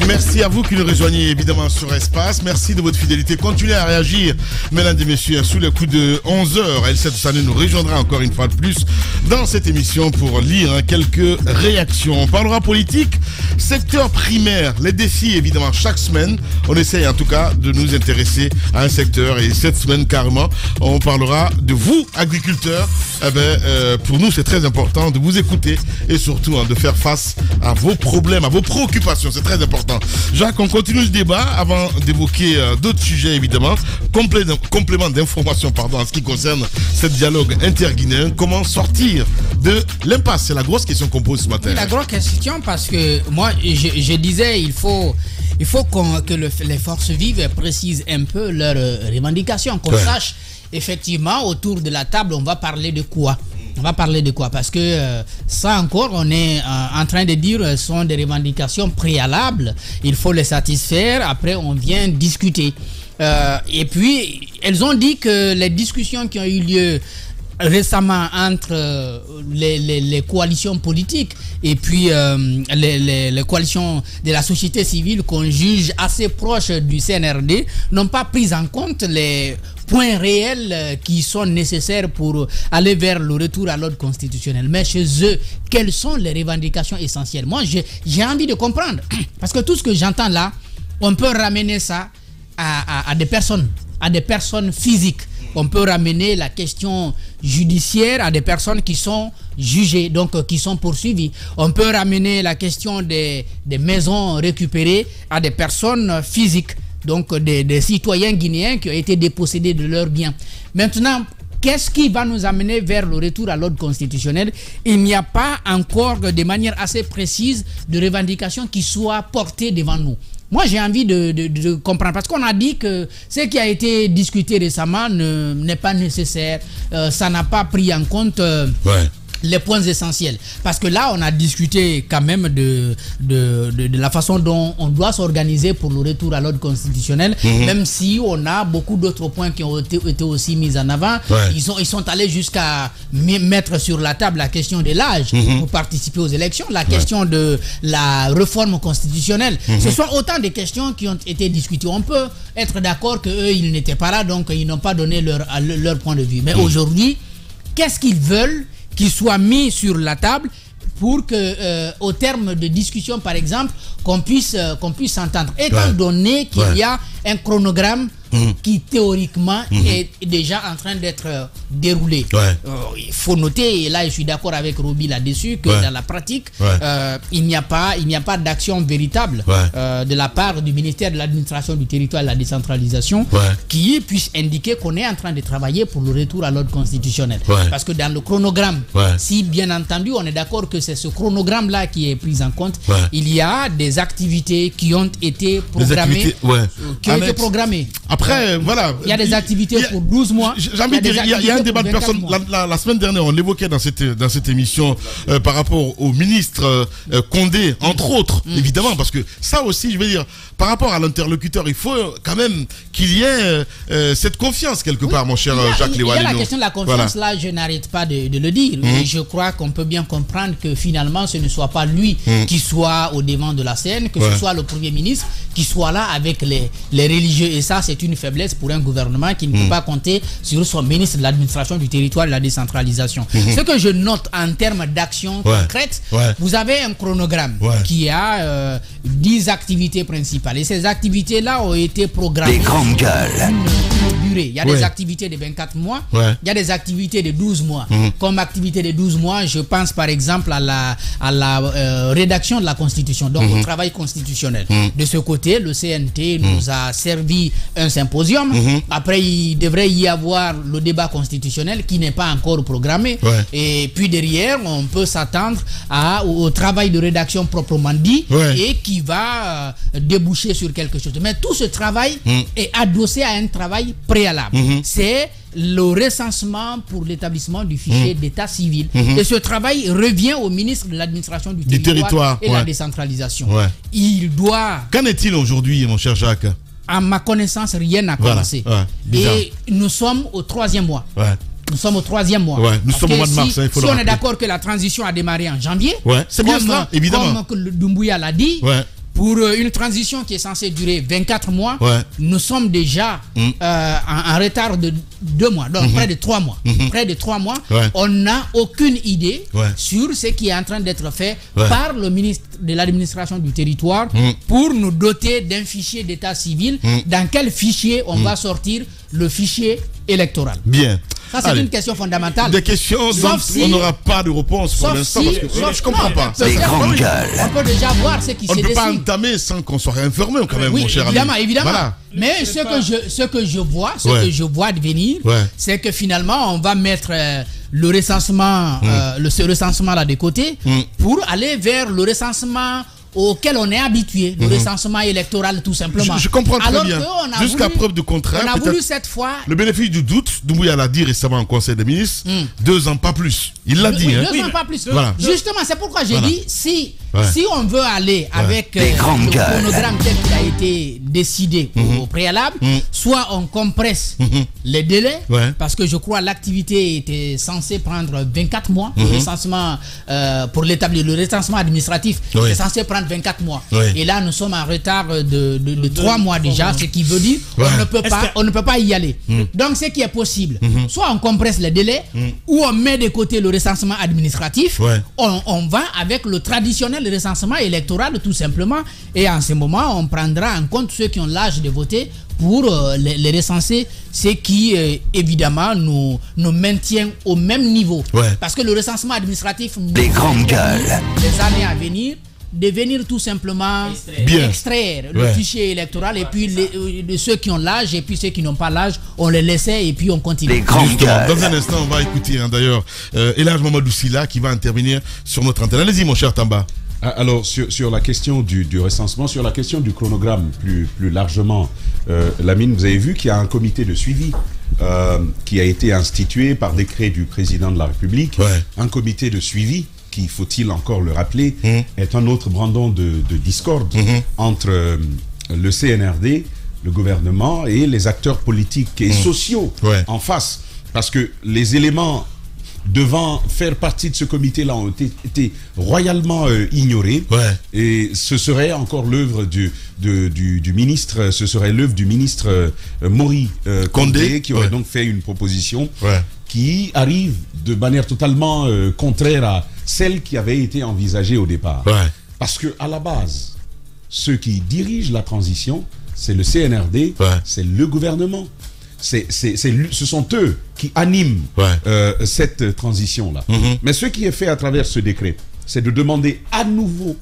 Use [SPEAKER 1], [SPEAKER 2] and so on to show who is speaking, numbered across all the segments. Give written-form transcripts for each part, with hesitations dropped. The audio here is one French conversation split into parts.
[SPEAKER 1] Merci à vous qui nous rejoignez évidemment sur Espace. Merci de votre fidélité. Continuez à réagir, mesdames et messieurs, sous le coup de 11h. Elsa Toussané nous rejoindra encore une fois de plus dans cette émission pour lire quelques réactions. On parlera politique, secteur primaire, les défis évidemment. Chaque semaine, on essaye en tout cas de nous intéresser à un secteur. Et cette semaine carrément, on parlera de vous, agriculteurs. Pour nous, c'est très important de vous écouter et surtout de faire face à vos problèmes, à vos préoccupations. C'est très important. Jacques, on continue le débat avant d'évoquer d'autres sujets évidemment. Complément d'information en ce qui concerne ce dialogue interguinéen. Comment sortir de l'impasse? C'est la grosse question qu'on pose ce matin.
[SPEAKER 2] Oui, la grosse question, parce que moi je disais il faut que les forces vives précisent un peu leurs revendications, qu'on sache effectivement autour de la table on va parler de quoi. On va parler de quoi? Parce que ça encore, on est en train de dire sont des revendications préalables. Il faut les satisfaire. Après, on vient discuter. Et puis, elles ont dit que les discussions qui ont eu lieu récemment entre les coalitions politiques et puis les coalitions de la société civile qu'on juge assez proches du CNRD n'ont pas pris en compte les points réels qui sont nécessaires pour aller vers le retour à l'ordre constitutionnel. Mais chez eux, quelles sont les revendications essentielles? Moi, j'ai envie de comprendre. Parce que tout ce que j'entends là, on peut ramener ça à des personnes physiques. On peut ramener la question judiciaire à des personnes qui sont jugées, donc qui sont poursuivies. On peut ramener la question des maisons récupérées à des personnes physiques, donc des citoyens guinéens qui ont été dépossédés de leurs biens. Maintenant, qu'est-ce qui va nous amener vers le retour à l'ordre constitutionnel? Il n'y a pas encore de manière assez précise de revendication qui soit portée devant nous. Moi, j'ai envie de comprendre, parce qu'on a dit que ce qui a été discuté récemment n'est pas nécessaire. Ça n'a pas pris en compte les points essentiels. Parce que là, on a discuté quand même de la façon dont on doit s'organiser pour le retour à l'ordre constitutionnel, même si on a beaucoup d'autres points qui ont été aussi mis en avant. Ils sont allés jusqu'à mettre sur la table la question de l'âge pour participer aux élections, la question de la réforme constitutionnelle. Ce sont autant de questions qui ont été discutées. On peut être d'accord qu'eux, ils n'étaient pas là, donc ils n'ont pas donné leur point de vue. Mais aujourd'hui, qu'est-ce qu'ils veulent qui soit mis sur la table pour que, au terme de discussion, par exemple, qu'on puisse s'entendre. Étant donné qu'il y a un chronogramme qui théoriquement est déjà en train d'être déroulé. Il faut noter, et là je suis d'accord avec Roby là-dessus, que dans la pratique, il n'y a pas d'action véritable de la part du ministère de l'administration du territoire et de la décentralisation qui puisse indiquer qu'on est en train de travailler pour le retour à l'ordre constitutionnel. Parce que dans le chronogramme, si bien entendu on est d'accord que c'est ce chronogramme-là qui est pris en compte, il y a des activités qui ont été programmées. Après, voilà. Il y a des activités pour 12 mois.
[SPEAKER 1] J'ai envie de dire, il y a un débat de personnes. La semaine dernière, on l'évoquait dans cette émission par rapport au ministre Condé, entre autres, évidemment, parce que ça aussi, je veux dire, par rapport à l'interlocuteur, il faut quand même qu'il y ait cette confiance quelque part, mon cher Jacques Léwalino.
[SPEAKER 2] Il y a la question de la confiance, là, je n'arrête pas de le dire. Et je crois qu'on peut bien comprendre que finalement, ce ne soit pas lui qui soit au devant de la scène, que ce soit le Premier ministre qui soit là avec les religieux. Et ça, c'est une faiblesse pour un gouvernement qui ne peut pas compter sur son ministre de l'administration du territoire et de la décentralisation. Ce que je note en termes d'action concrète, vous avez un chronogramme qui a 10 activités principales. Et ces activités-là ont été programmées. Des grandes gueules. Il y a des activités de 24 mois, il y a des activités de 12 mois. Comme activité de 12 mois, je pense par exemple à la rédaction de la Constitution, donc au travail constitutionnel. De ce côté, le CNT nous a servi un symposium. Après, il devrait y avoir le débat constitutionnel qui n'est pas encore programmé. Et puis derrière, on peut s'attendre au travail de rédaction proprement dit et qui va déboucher sur quelque chose. Mais tout ce travail est adossé à un travail préalable. C'est le recensement pour l'établissement du fichier d'état civil. Et ce travail revient au ministre de l'administration du territoire et de la décentralisation. Il doit...
[SPEAKER 1] Qu'en est-il aujourd'hui, mon cher Jacques?
[SPEAKER 2] À ma connaissance, rien n'a commencé. Et nous sommes au 3e mois. Nous sommes au 3e mois.
[SPEAKER 1] Nous sommes au mois de mars.
[SPEAKER 2] Si on est d'accord que la transition a démarré en janvier,
[SPEAKER 1] c'est bien cela, évidemment.
[SPEAKER 2] Comme Doumbouya l'a dit, pour une transition qui est censée durer 24 mois, nous sommes déjà en retard de 2 mois, donc près de 3 mois. Près de 3 mois, on n'a aucune idée sur ce qui est en train d'être fait par le ministre de l'administration du territoire pour nous doter d'un fichier d'état civil. Dans quel fichier on va sortir le fichier électoral?
[SPEAKER 1] Bien.
[SPEAKER 2] Ça, c'est une question fondamentale.
[SPEAKER 1] Des questions dont on n'aura pas de réponse pour l'instant. Je ne comprends pas.
[SPEAKER 2] On peut déjà voir ce qui se décide.
[SPEAKER 1] On ne peut pas entamer sans qu'on soit informé quand même, mon cher ami.
[SPEAKER 2] Évidemment. Voilà. Mais ce que je vois de venir, c'est que finalement, on va mettre le recensement, ce recensement-là de côté pour aller vers le recensement auquel on est habitué, le recensement électoral tout simplement.
[SPEAKER 1] Je comprends très bien. Jusqu'à preuve du contraire.
[SPEAKER 2] On a voulu cette fois...
[SPEAKER 1] Le bénéfice du doute, Doumbouya l'a dit récemment au Conseil des ministres, 2 ans pas plus. Il l'a dit.
[SPEAKER 2] 2 ans pas plus. Voilà. Justement, c'est pourquoi j'ai dit, si on veut aller avec le chronogramme tel qu'il a été décidé au préalable, soit on compresse les délais, parce que je crois l'activité était censée prendre 24 mois, le recensement pour l'établir, le recensement administratif est censé prendre 24 mois. Et là, nous sommes en retard de 3 mois déjà, ce qui veut dire on ne peut pas y aller. Donc, ce qui est possible, soit on compresse les délais, ou on met de côté le recensement administratif, on va avec le traditionnel recensement électoral tout simplement, et en ce moment, on prendra en compte ceux qui ont l'âge de voter pour les recenser, ce qui évidemment nous maintient au même niveau. Parce que le recensement administratif, les grandes gueules, les années à venir, de venir tout simplement extraire le fichier électoral, et puis ceux qui ont l'âge et puis ceux qui n'ont pas l'âge, on les laissait et puis on continue.
[SPEAKER 1] Dans un instant, on va écouter d'ailleurs Elhadj Mamadou Sylla qui va intervenir sur notre antenne. Allez-y, mon cher Tamba.
[SPEAKER 3] Alors, sur la question du recensement, sur la question du chronogramme plus largement, Lamine, vous avez vu qu'il y a un comité de suivi qui a été institué par décret du président de la République, un comité de suivi qui, faut-il encore le rappeler, est un autre brandon de discorde entre le CNRD, le gouvernement et les acteurs politiques et sociaux en face. Parce que les éléments devant faire partie de ce comité-là ont été royalement ignorés. Et ce serait encore l'œuvre du ministre, ce serait l'œuvre du ministre Maury Condé, qui aurait donc fait une proposition qui arrive de manière totalement contraire à celle qui avait été envisagée au départ. Parce que à la base, ceux qui dirigent la transition, c'est le CNRD, c'est le gouvernement. Ce sont eux qui animent cette transition-là. Mais ce qui est fait à travers ce décret, c'est de demander à nouveau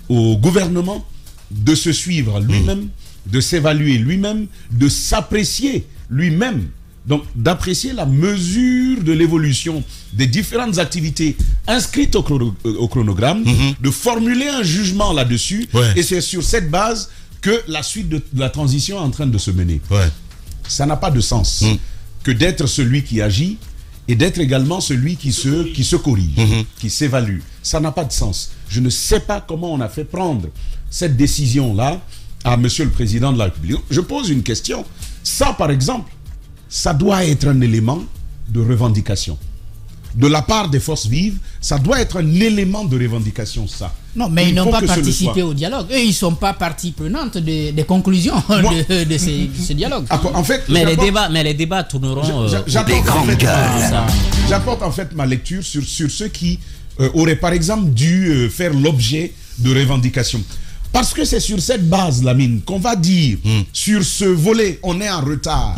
[SPEAKER 3] au gouvernement de se suivre lui-même, de s'évaluer lui-même, de s'apprécier lui-même. Donc, d'apprécier la mesure de l'évolution des différentes activités inscrites au chronogramme, de formuler un jugement là-dessus, et c'est sur cette base que la suite de la transition est en train de se mener. Ça n'a pas de sens que d'être celui qui agit et d'être également celui qui se corrige, qui s'évalue. Ça n'a pas de sens. Je ne sais pas comment on a fait prendre cette décision-là à Monsieur le Président de la République. Je pose une question. Ça, par exemple, ça doit être un élément de revendication. De la part des forces vives, ça doit être un élément de revendication, ça.
[SPEAKER 2] Non, mais ils n'ont pas participé au dialogue. Eux, ils ne sont pas partie prenante des conclusions de ce dialogue.
[SPEAKER 3] En fait,
[SPEAKER 4] mais les débats tourneront
[SPEAKER 3] j'apporte en fait ma lecture sur ceux qui auraient par exemple dû faire l'objet de revendications. Parce que c'est sur cette base, Lamine, qu'on va dire, sur ce volet, on est en retard.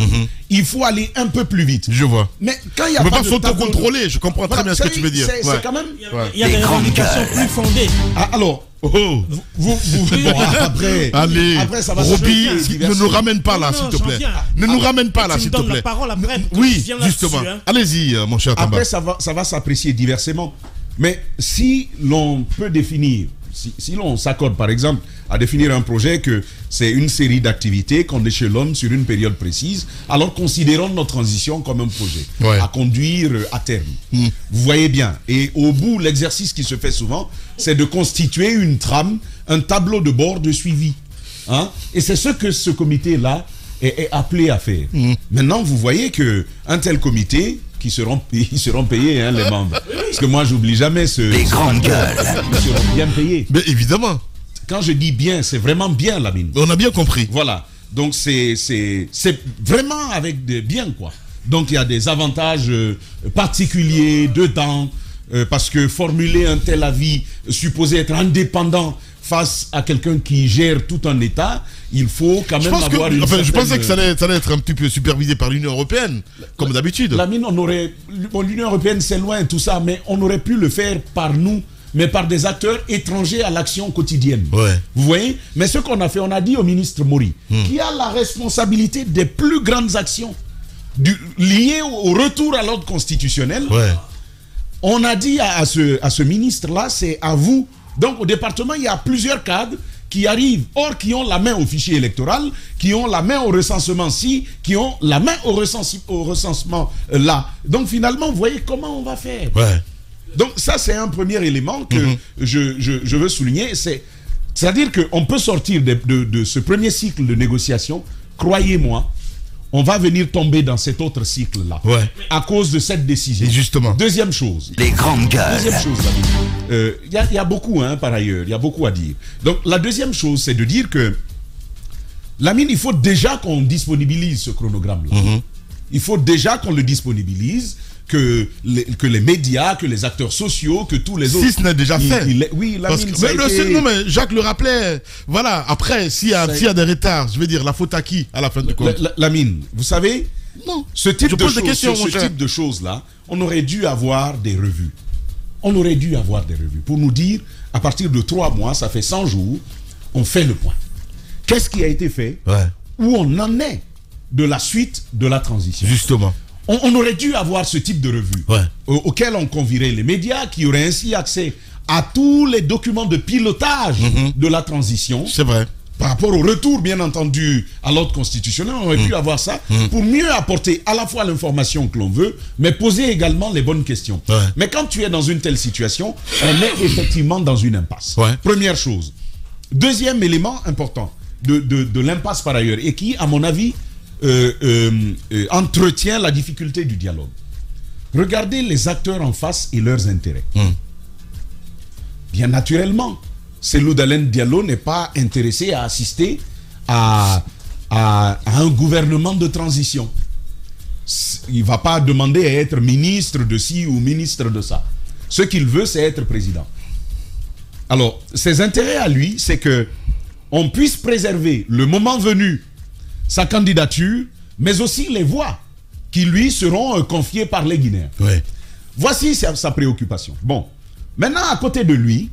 [SPEAKER 3] Il faut aller un peu plus vite.
[SPEAKER 1] Je vois.
[SPEAKER 3] Mais quand il y a
[SPEAKER 1] on ne peut pas s'autocontrôler, je comprends très bien ce que tu veux dire.
[SPEAKER 3] C'est quand même...
[SPEAKER 4] Il y a des revendications plus fondées.
[SPEAKER 3] Alors, vous après, après, ça va
[SPEAKER 1] Roby, ne nous ramène pas là, s'il te plaît. Ne nous ramène pas là, s'il te plaît. Oui, justement. Allez-y, mon cher Tamba.
[SPEAKER 3] Après, ça va s'apprécier diversement. Mais si l'on peut définir, si l'on s'accorde par exemple à définir un projet que c'est une série d'activités qu'on échelonne sur une période précise, alors considérons notre transition comme un projet à conduire à terme. Vous voyez bien. Et au bout, l'exercice qui se fait souvent, c'est de constituer une trame, un tableau de bord de suivi. Et c'est ce que ce comité-là est appelé à faire. Maintenant, vous voyez qu'un tel comité, ils seront payés, les membres. Parce que moi, j'oublie jamais les grandes gueules. Ils seront bien payés.
[SPEAKER 1] Mais évidemment.
[SPEAKER 3] quand je dis bien, c'est vraiment bien, Lamine.
[SPEAKER 1] On a bien compris.
[SPEAKER 3] Voilà. Donc c'est vraiment avec des biens, quoi. Donc il y a des avantages particuliers dedans, parce que formuler un tel avis supposé être indépendant face à quelqu'un qui gère tout un État, il faut quand même avoir une certaine...
[SPEAKER 1] Je pensais que ça allait être un petit peu supervisé par l'Union européenne, comme d'habitude.
[SPEAKER 3] Lamine, l'Union européenne, c'est loin, tout ça, mais on aurait pu le faire par nous, mais par des acteurs étrangers à l'action quotidienne.
[SPEAKER 1] Ouais.
[SPEAKER 3] Vous voyez? Mais ce qu'on a fait, on a dit au ministre Maury, qui a la responsabilité des plus grandes actions liées au retour à l'ordre constitutionnel.
[SPEAKER 1] Ouais.
[SPEAKER 3] On a dit à ce ministre-là, c'est à vous. Donc au département, il y a plusieurs cadres qui arrivent, or qui ont la main au fichier électoral, qui ont la main au recensement-ci, qui ont la main au recensement là. Donc finalement, vous voyez comment on va faire.
[SPEAKER 1] Ouais.
[SPEAKER 3] Donc ça, c'est un premier élément que je veux souligner. C'est-à-dire qu'on peut sortir de ce premier cycle de négociation, croyez-moi, on va venir tomber dans cet autre cycle-là.
[SPEAKER 1] Ouais.
[SPEAKER 3] À cause de cette décision.
[SPEAKER 1] Et justement.
[SPEAKER 3] Deuxième chose.
[SPEAKER 5] Les grandes gueules.
[SPEAKER 3] Deuxième chose, il y a beaucoup, par ailleurs, il y a beaucoup à dire. Donc la deuxième chose, c'est de dire que, Lamine, il faut déjà qu'on disponibilise ce chronogramme-là. Il faut déjà qu'on le disponibilise, que les médias, que les acteurs sociaux, que tous les autres...
[SPEAKER 1] Si ce n'est déjà fait.
[SPEAKER 3] Oui, Lamine,
[SPEAKER 1] non, mais Jacques le rappelait. Voilà, après, s'il y a des retards, je veux dire, la faute à qui, à la fin du compte?
[SPEAKER 3] Lamine, vous savez,
[SPEAKER 1] non.
[SPEAKER 3] Ce type de choses-là, on aurait dû avoir des revues. On aurait dû avoir des revues pour nous dire, à partir de 3 mois, ça fait 100 jours, on fait le point. Qu'est-ce qui a été fait?
[SPEAKER 1] Ouais.
[SPEAKER 3] Où on en est de la suite de la transition?
[SPEAKER 1] Justement.
[SPEAKER 3] On aurait dû avoir ce type de revue,
[SPEAKER 1] ouais,
[SPEAKER 3] auquel on convierait les médias, qui auraient ainsi accès à tous les documents de pilotage de la transition.
[SPEAKER 1] C'est vrai.
[SPEAKER 3] Par rapport au retour, bien entendu, à l'ordre constitutionnel, on aurait pu avoir ça pour mieux apporter à la fois l'information que l'on veut, mais poser également les bonnes questions.
[SPEAKER 1] Ouais.
[SPEAKER 3] Mais quand tu es dans une telle situation, on est effectivement dans une impasse.
[SPEAKER 1] Ouais.
[SPEAKER 3] Première chose. Deuxième élément important de l'impasse par ailleurs, et qui, à mon avis, entretient la difficulté du dialogue. Regardez les acteurs en face et leurs intérêts. Bien naturellement, Cellou Dalein Diallo n'est pas intéressé à assister à un gouvernement de transition. Il ne va pas demander à être ministre de ci ou ministre de ça. Ce qu'il veut, c'est être président. Alors, ses intérêts à lui, c'est que on puisse préserver, le moment venu, sa candidature, mais aussi les voix qui lui seront confiées par les Guinéens.
[SPEAKER 1] Ouais.
[SPEAKER 3] Voici sa préoccupation. Bon, maintenant à côté de lui,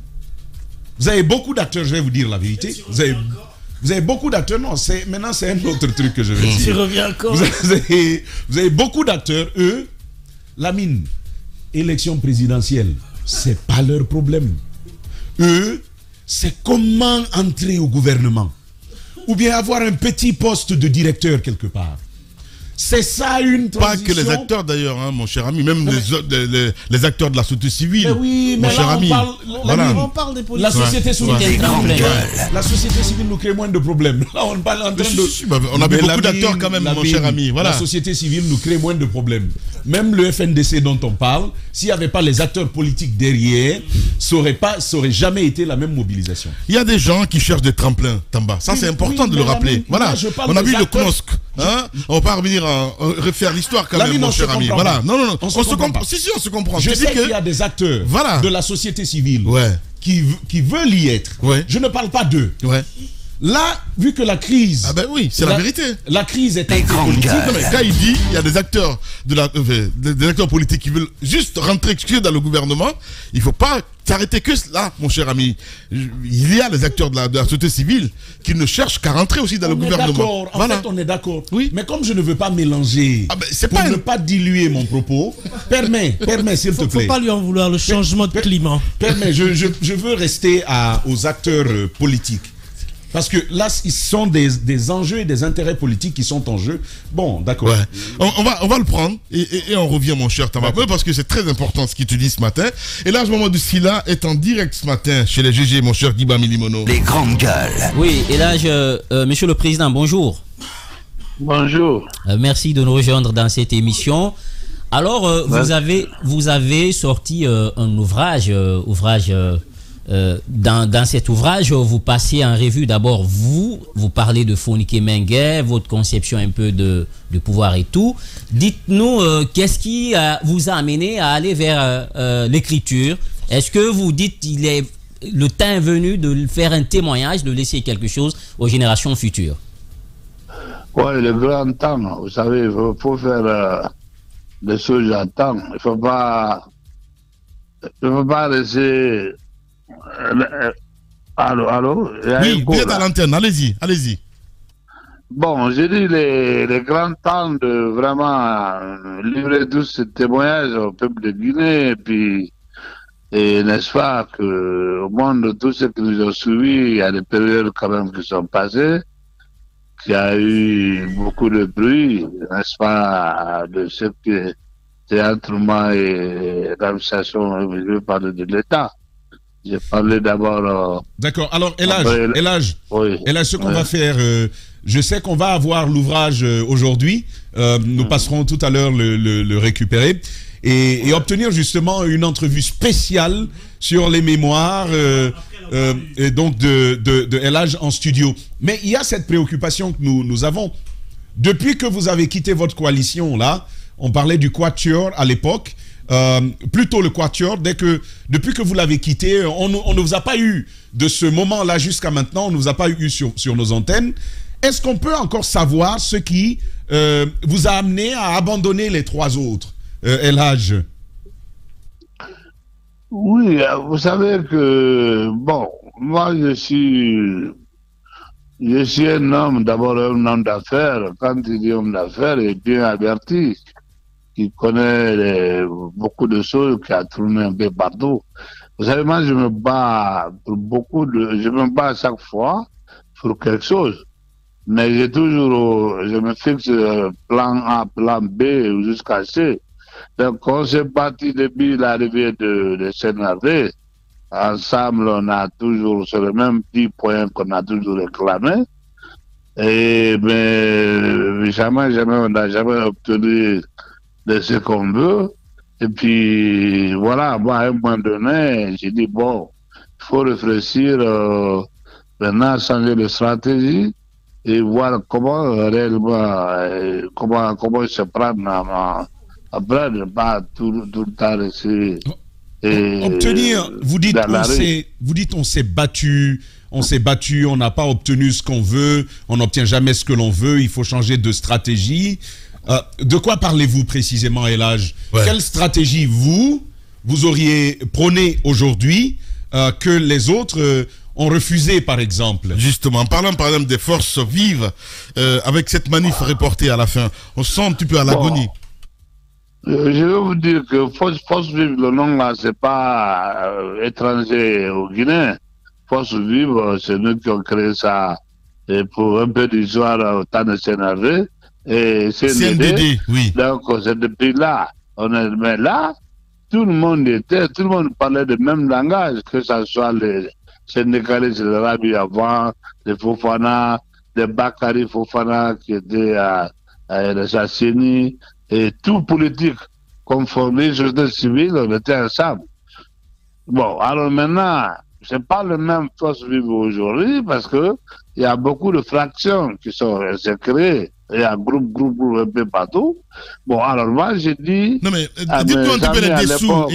[SPEAKER 3] vous avez beaucoup d'acteurs, je vais vous dire la vérité. Vous avez beaucoup d'acteurs, non, maintenant c'est un autre truc que je vais dire.
[SPEAKER 4] Tu reviens encore.
[SPEAKER 3] Vous avez beaucoup d'acteurs, eux, Lamine, élection présidentielle, c'est pas leur problème. Eux, c'est comment entrer au gouvernement. Ou bien avoir un petit poste de directeur quelque part. C'est ça une transition.
[SPEAKER 1] Pas que les acteurs d'ailleurs, hein, mon cher ami, même les acteurs de la société civile.
[SPEAKER 3] Mais oui, mais
[SPEAKER 1] mon cher ami.
[SPEAKER 4] On parle des politiques.
[SPEAKER 3] La société civile,
[SPEAKER 1] Ouais.
[SPEAKER 3] la société civile nous crée moins de problèmes. Là, on parle en train de...
[SPEAKER 1] On avait beaucoup d'acteurs quand même, mon cher ami. Voilà.
[SPEAKER 3] La société civile nous crée moins de problèmes. Même le FNDC dont on parle, s'il n'y avait pas les acteurs politiques derrière, ça aurait jamais été la même mobilisation.
[SPEAKER 1] Il y a des gens qui cherchent des tremplins, Tamba. Ça, c'est important de le rappeler. Voilà. On a vu le KNOSK. Hein? On va pas revenir refaire l'histoire quand même, mon cher ami. Voilà. Non. On se comprend. Si, on se comprend.
[SPEAKER 3] Je sais qu'il y a des acteurs de la société civile qui veulent y être. Ouais. Je ne parle pas d'eux. Ouais. Là, vu que la crise...
[SPEAKER 1] Ah ben oui, c'est la vérité.
[SPEAKER 3] La crise est politique.
[SPEAKER 1] Mais quand il dit, il y a des acteurs, des acteurs politiques qui veulent juste rentrer dans le gouvernement, il ne faut pas s'arrêter que là, mon cher ami. Il y a les acteurs de la société civile qui ne cherchent qu'à rentrer aussi dans le gouvernement.
[SPEAKER 3] En fait, on est d'accord. Oui. Mais comme je ne veux pas mélanger, ne pas diluer mon propos, permets, s'il te plaît.
[SPEAKER 4] Il ne faut pas lui en vouloir le changement de climat.
[SPEAKER 3] Permets, je veux rester aux acteurs politiques. Parce que là, ce sont des enjeux et des intérêts politiques qui sont en jeu. Bon, d'accord. Ouais.
[SPEAKER 1] On va le prendre et on revient, mon cher Tamba, parce que c'est très important ce qu'il te dit ce matin. Et là, Mamadou Sylla est en direct ce matin chez les GG, mon cher Guiba Milimono.
[SPEAKER 5] Les grandes gueules.
[SPEAKER 4] Oui, et là, Monsieur le Président, bonjour.
[SPEAKER 6] Bonjour.
[SPEAKER 4] Merci de nous rejoindre dans cette émission. Alors, vous avez sorti un ouvrage Dans cet ouvrage, vous passez en revue d'abord vous parlez de Fonike Mengue, votre conception un peu de pouvoir et tout. Dites-nous, qu'est-ce qui vous a amené à aller vers l'écriture? Est-ce que vous dites le temps est venu de faire un témoignage, de laisser quelque chose aux générations futures?
[SPEAKER 6] Oui, le grand temps, vous savez, il faut faire des choses à temps. Il ne faut pas laisser... Allô?
[SPEAKER 1] Oui, vous êtes à l'antenne, allez-y.
[SPEAKER 6] Bon, j'ai dit les grands temps de vraiment livrer tous ces témoignages au peuple de Guinée, et n'est-ce pas que au monde, tous ceux qui nous ont suivis, il y a des périodes quand même qui sont passées, qu'il y a eu beaucoup de bruit, n'est-ce pas, de ce que entre moi et l'administration, je veux parler de l'État. J'ai parlé d'abord...
[SPEAKER 3] D'accord. Alors, Elhaj, ce qu'on va faire, je sais qu'on va avoir l'ouvrage aujourd'hui. Nous passerons tout à l'heure le récupérer et obtenir justement une entrevue spéciale sur les mémoires et donc de Elhaj en studio. Mais il y a cette préoccupation que nous avons. Depuis que vous avez quitté votre coalition, là, on parlait du Quatuor à l'époque, plutôt le Quatuor, depuis que vous l'avez quitté, on ne vous a pas eu de ce moment-là jusqu'à maintenant, on ne vous a pas eu sur nos antennes. Est-ce qu'on peut encore savoir ce qui vous a amené à abandonner les trois autres, Elhaj?
[SPEAKER 6] Oui, vous savez que, bon, moi je suis un homme, d'abord un homme d'affaires. Quand il dit homme d'affaires, il est bien averti, qui connaît beaucoup de choses, qui a tourné un peu partout. Vous savez, moi, je me bats à chaque fois pour quelque chose. Mais je me fixe plan A, plan B jusqu'à C. Donc, on s'est battu depuis l'arrivée de CNRD. Ensemble, on a toujours, sur le même 10 points qu'on a toujours réclamé. Mais on n'a jamais obtenu de ce qu'on veut. Et puis, voilà, moi, à un moment donné, j'ai dit, bon, il faut réfléchir, maintenant, changer de stratégie et voir comment réellement, comment se prendre après, ne pas tout le temps rester.
[SPEAKER 3] Obtenir, vous dites on s'est battu, on n'a pas obtenu ce qu'on veut, on n'obtient jamais ce que l'on veut, il faut changer de stratégie. De quoi parlez-vous précisément, Elhaj? Quelle stratégie vous auriez prôné aujourd'hui que les autres ont refusé, par exemple?
[SPEAKER 1] Justement, parlant par exemple des forces vives, avec cette manif reportée à la fin, on sent un petit peu à l'agonie.
[SPEAKER 6] Je vais vous dire que Force Vive, le nom là, c'est pas étranger au Guinée. Force Vive, c'est nous qui avons créé ça pour un peu d'histoire au temps de CNRD. Et CNDD, oui. Donc, c'est depuis là. Mais là, tout le monde parlait le même langage, que ce soit les syndicalistes de l'Arabie avant, les Fofana, les Bakary Fofana qui étaient à les Assini, et tout politique conformé, société civile, on était ensemble. Bon, alors maintenant, c'est pas le même Force Vive aujourd'hui parce que il y a beaucoup de fractions qui sont créées. Il y a groupe un peu partout. Bon, alors moi, j'ai dit...
[SPEAKER 1] Non, mais dites-nous un petit peu les dessous.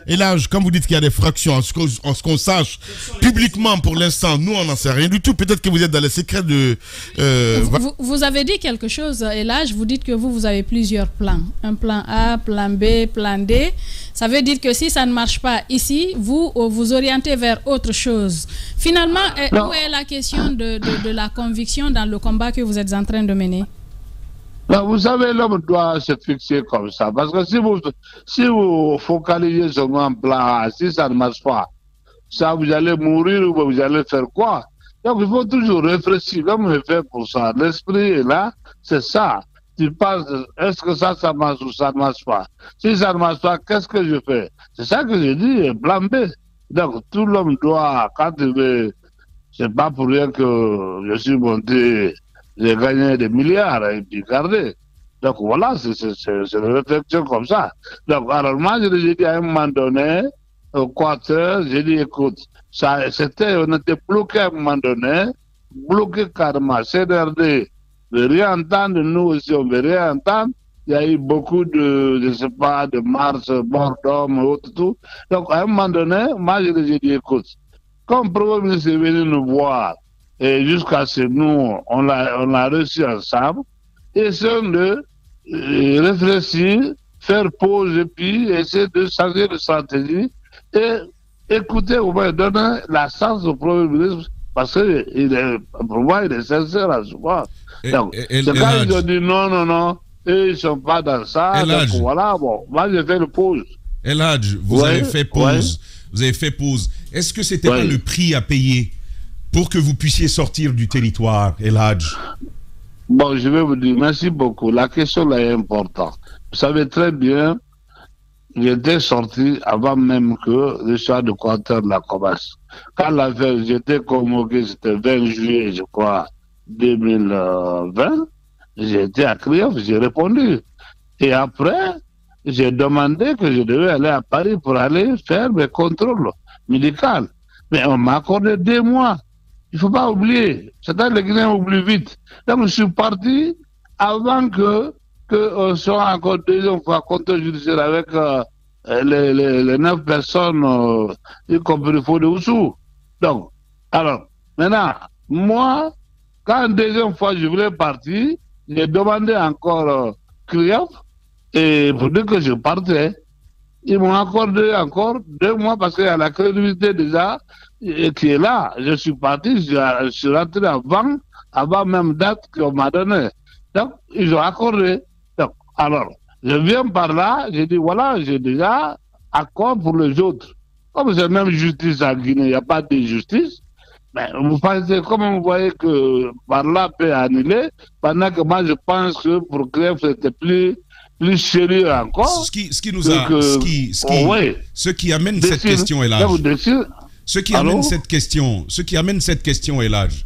[SPEAKER 1] Elhaj, quand vous dites qu'il y a des fractions, en ce qu'on sache, publiquement, pour l'instant, nous, on n'en sait rien du tout. Peut-être que vous êtes dans les secrets de...
[SPEAKER 7] Vous avez dit quelque chose, Elhaj. Vous dites que vous avez plusieurs plans. Un plan A, plan B, plan D. Ça veut dire que si ça ne marche pas ici, vous orientez vers autre chose. Finalement, où est la question de la conviction dans le combat que vous êtes en train de mener?
[SPEAKER 6] Non, vous savez, l'homme doit se fixer comme ça. Parce que si vous focalisez sur un plan A, si ça ne marche pas, ça vous allez mourir ou vous allez faire quoi? Donc il faut toujours réfléchir. L'homme est fait pour ça. L'esprit est là, c'est ça. Tu penses, est-ce que ça marche ou ça ne marche pas? Si ça ne marche pas, qu'est-ce que je fais? C'est ça que je dis, plan B. Donc tout l'homme doit, quand il veut, c'est pas pour rien que je suis monté, j'ai gagné des milliards et puis gardé. Donc voilà, c'est une réflexion comme ça. Donc alors moi je dis à un moment donné, au Quater, j'ai dit, écoute, on était bloqué à un moment donné, bloqué carrément. CNRD ne veut rien entendre, nous aussi on ne veut rien entendre. Il y a eu beaucoup de, je ne sais pas, de marches, morts d'hommes, autres, tout. Donc, à un moment donné, moi, je lui ai dit, écoute, comme le Premier ministre est venu nous voir, et jusqu'à ce que nous, on l'a reçu ensemble, essayons de réfléchir, faire pause et puis essayer de changer de stratégie et écouter, au moins donner la chance au Premier ministre parce que pour moi, il est sincère à ce moment. Donc, c'est quand ils ont dit non, eux, ils ne sont pas dans ça. Donc voilà, bon, moi j'ai fait le pause.
[SPEAKER 3] El Hadj, vous avez fait pause. Vous avez fait pause. Est-ce que c'était pas le prix à payer pour que vous puissiez sortir du territoire, El Hadj?
[SPEAKER 6] Bon, je vais vous dire, merci beaucoup. La question là est importante. Vous savez très bien, j'étais sorti avant même que l'histoire de Quater la commence. Quand l'affaire, j'étais convoqué, c'était 20 juillet, je crois, 2020, j'étais à Krief, j'ai répondu. Et après, j'ai demandé que je devais aller à Paris pour aller faire mes contrôles médicaux. Mais on m'a accordé 2 mois. Il ne faut pas oublier. C'est-à-dire que les Guinéens oublient vite. Donc je suis parti avant qu'on soit encore deuxième fois contrôle judiciaire avec les 9 personnes, y compris Fodé Oussou. Donc, alors, maintenant, moi, quand deuxième fois je voulais partir, j'ai demandé encore Krief, et pour dire que je partais, ils m'ont accordé encore 2 mois parce qu'il y a la crédibilité déjà qui est là. Je suis parti, je suis rentré avant même date qu'on m'a donné. Donc, ils ont accordé. Donc, alors, je viens par là, j'ai dit, voilà, j'ai déjà accord pour les autres. Comme c'est même justice en Guinée, il n'y a pas de justice. Mais vous pensez, comment vous voyez que par là peut annuler, pendant que moi je pense que pour Krief c'était plus sérieux encore.
[SPEAKER 3] Ce qui amène cette question, El Hadj. Ce qui amène cette question, El Hadj.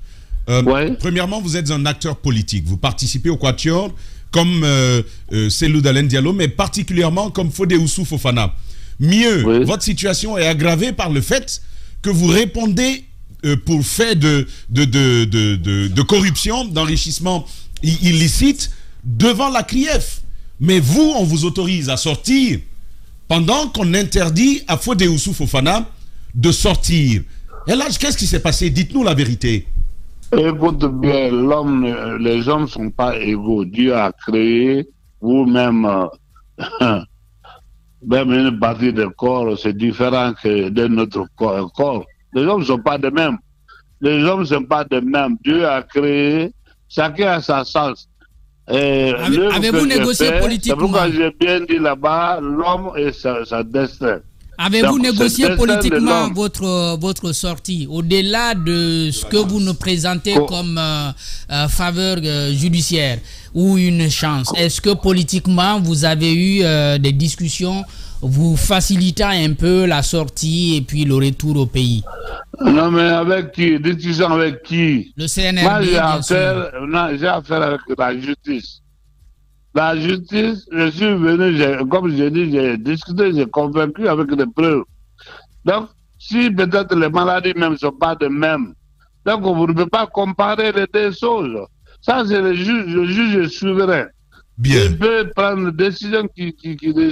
[SPEAKER 3] Premièrement, vous êtes un acteur politique. Vous participez au Quatuor comme Cellou Dalein Diallo, mais particulièrement comme Fodé Oussou Fofana. Mieux, votre situation est aggravée par le fait que vous répondez pour fait de corruption, d'enrichissement illicite devant la CRIEF. Mais vous, on vous autorise à sortir pendant qu'on interdit à Fodé Oussou Fofana de sortir. Et là, qu'est-ce qui s'est passé? Dites-nous la vérité.
[SPEAKER 6] Écoute bien, les hommes ne sont pas égaux. Dieu a créé vous-même même une partie du corps, c'est différent que de notre corps. Les hommes ne sont pas de même. Les hommes ne sont pas de même. Dieu a créé, chacun a sa sens.
[SPEAKER 2] Avez-vous négocié politiquement?
[SPEAKER 6] C'est pourquoi j'ai bien dit là-bas, l'homme et sa destin.
[SPEAKER 2] Avez-vous négocié politiquement votre sortie, au-delà de ce que vous nous présentez comme faveur judiciaire ou une chance? Est-ce que politiquement, vous avez eu des discussions vous facilitant un peu la sortie et puis le retour au pays?
[SPEAKER 6] Non, mais avec qui? Discussion avec qui?
[SPEAKER 2] Le CNRD.
[SPEAKER 6] Moi, j'ai affaire avec la justice. La justice, je suis venu, comme j'ai dit, j'ai discuté, j'ai convaincu avec des preuves. Donc, si peut-être les maladies même ne sont pas de même, donc vous ne pouvez pas comparer les 2 choses. Ça, c'est le juge est souverain.
[SPEAKER 3] Bien.
[SPEAKER 6] Il peut prendre une décision qui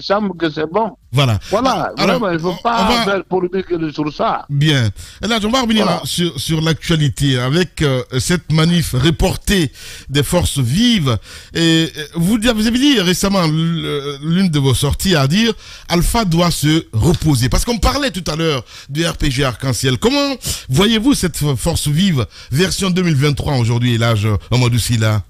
[SPEAKER 6] semble que c'est bon.
[SPEAKER 3] Voilà.
[SPEAKER 6] Voilà. Alors, vraiment, il ne faut pas faire polémique sur ça.
[SPEAKER 1] Bien. Et là, on va revenir sur l'actualité avec cette manif reportée des forces vives. Et vous avez dit récemment, l'une de vos sorties à dire Alpha doit se reposer. Parce qu'on parlait tout à l'heure du RPG Arc-en-Ciel. Comment voyez-vous cette force vive version 2023 aujourd'hui, El Hadj Amadou Sylla?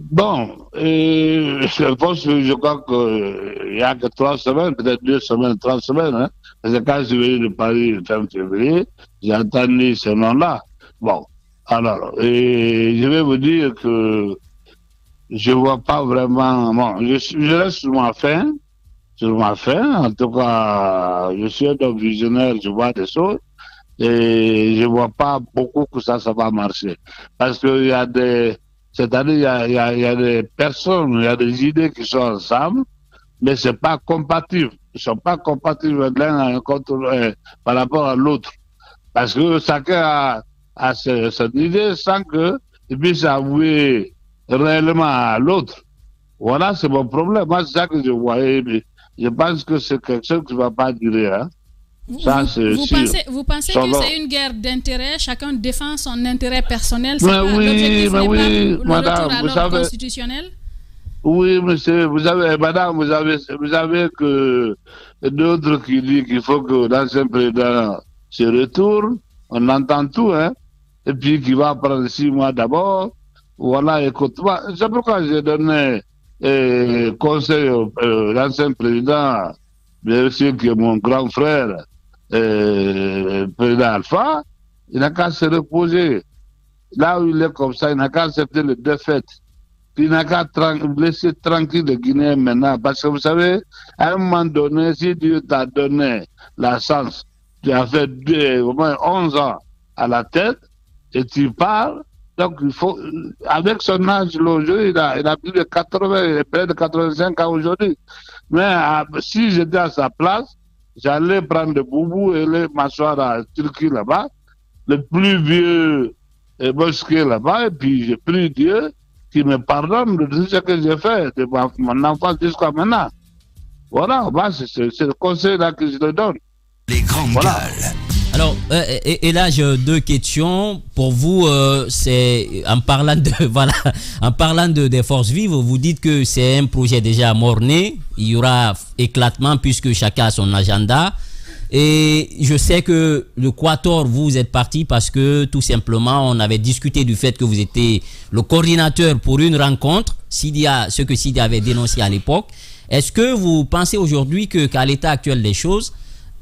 [SPEAKER 6] Bon, je pense que je crois qu'il n'y a que 3 semaines, peut-être 2 semaines, 3 semaines. Hein. Parce que quand je suis venu de Paris le 30 février, j'ai entendu ce nom-là. Bon, alors, je vais vous dire que je ne vois pas vraiment. Bon, je reste sur ma faim. En tout cas, je suis un homme visionnaire, je vois des choses. Et je ne vois pas beaucoup que ça va marcher. Parce qu'il y a des. C'est-à-dire, il y a des personnes, il y a des idées qui sont ensemble, mais ce n'est pas compatible. ne sont pas compatibles l'un par rapport à l'autre. Parce que chacun a cette idée sans qu'il puisse avouer réellement à l'autre. Voilà, c'est mon problème. Moi, c'est ça que je voyais. Mais je pense que c'est quelque chose qui ne va pas durer. Hein.
[SPEAKER 7] Vous pensez que c'est une guerre d'intérêt, chacun défend son intérêt personnel, c'est pas l'objectif n'est pas le retour à l'ordre constitutionnel?
[SPEAKER 6] Oui, monsieur, vous avez que d'autres qui disent qu'il faut que l'ancien président se retourne, on entend tout, hein, et puis qu'il va prendre 6 mois d'abord, voilà, écoute-moi, c'est pourquoi j'ai donné conseil à l'ancien président, bien sûr que mon grand frère, président Alpha, il n'a qu'à se reposer. Là où il est comme ça, il n'a qu'à accepter les défaites. Il n'a qu'à laisser tranquille les Guinéens maintenant. Parce que vous savez, à un moment donné, si Dieu t'a donné la chance, tu as fait au moins 11 ans à la tête, et tu parles, donc il faut, avec son âge aujourd'hui, il a plus de 80, près de 85 ans aujourd'hui. Mais si j'étais à sa place, j'allais prendre le boubou et aller m'asseoir à Turquie là-bas, le plus vieux mosquée là-bas, et puis j'ai pris Dieu qui me pardonne de tout ce que j'ai fait, de mon enfance jusqu'à maintenant. Voilà, c'est le conseil là que je te donne.
[SPEAKER 5] Les grandes gueules.
[SPEAKER 4] Alors, et là, j'ai 2 questions pour vous. C'est en parlant de en parlant des forces vives, vous dites que c'est un projet déjà mort-né. Il y aura éclatement puisque chacun a son agenda. Et je sais que le Quator, vous êtes parti parce que tout simplement, on avait discuté du fait que vous étiez le coordinateur pour une rencontre, ce que Sidi avait dénoncé à l'époque. Est-ce que vous pensez aujourd'hui qu'à l'état actuel des choses,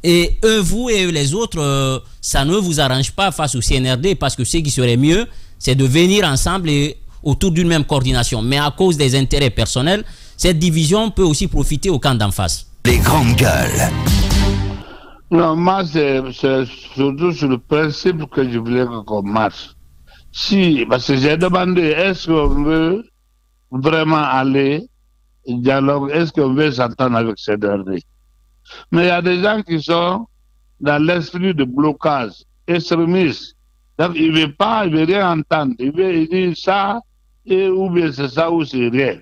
[SPEAKER 4] et vous et les autres, ça ne vous arrange pas face au CNRD, parce que ce qui serait mieux, c'est de venir ensemble et autour d'une même coordination. Mais à cause des intérêts personnels, cette division peut aussi profiter au camp d'en face.
[SPEAKER 5] Les grandes gueules.
[SPEAKER 6] Non, moi, c'est surtout sur le principe que je voulais qu'on marche. Parce que j'ai demandé, est-ce qu'on veut vraiment aller au dialogue, est-ce qu'on veut s'entendre avec CNRD? Mais il y a des gens qui sont dans l'esprit de blocage, extrémistes. Donc, il ne veut rien entendre. Il dit ça, ou bien c'est ça, ou c'est rien.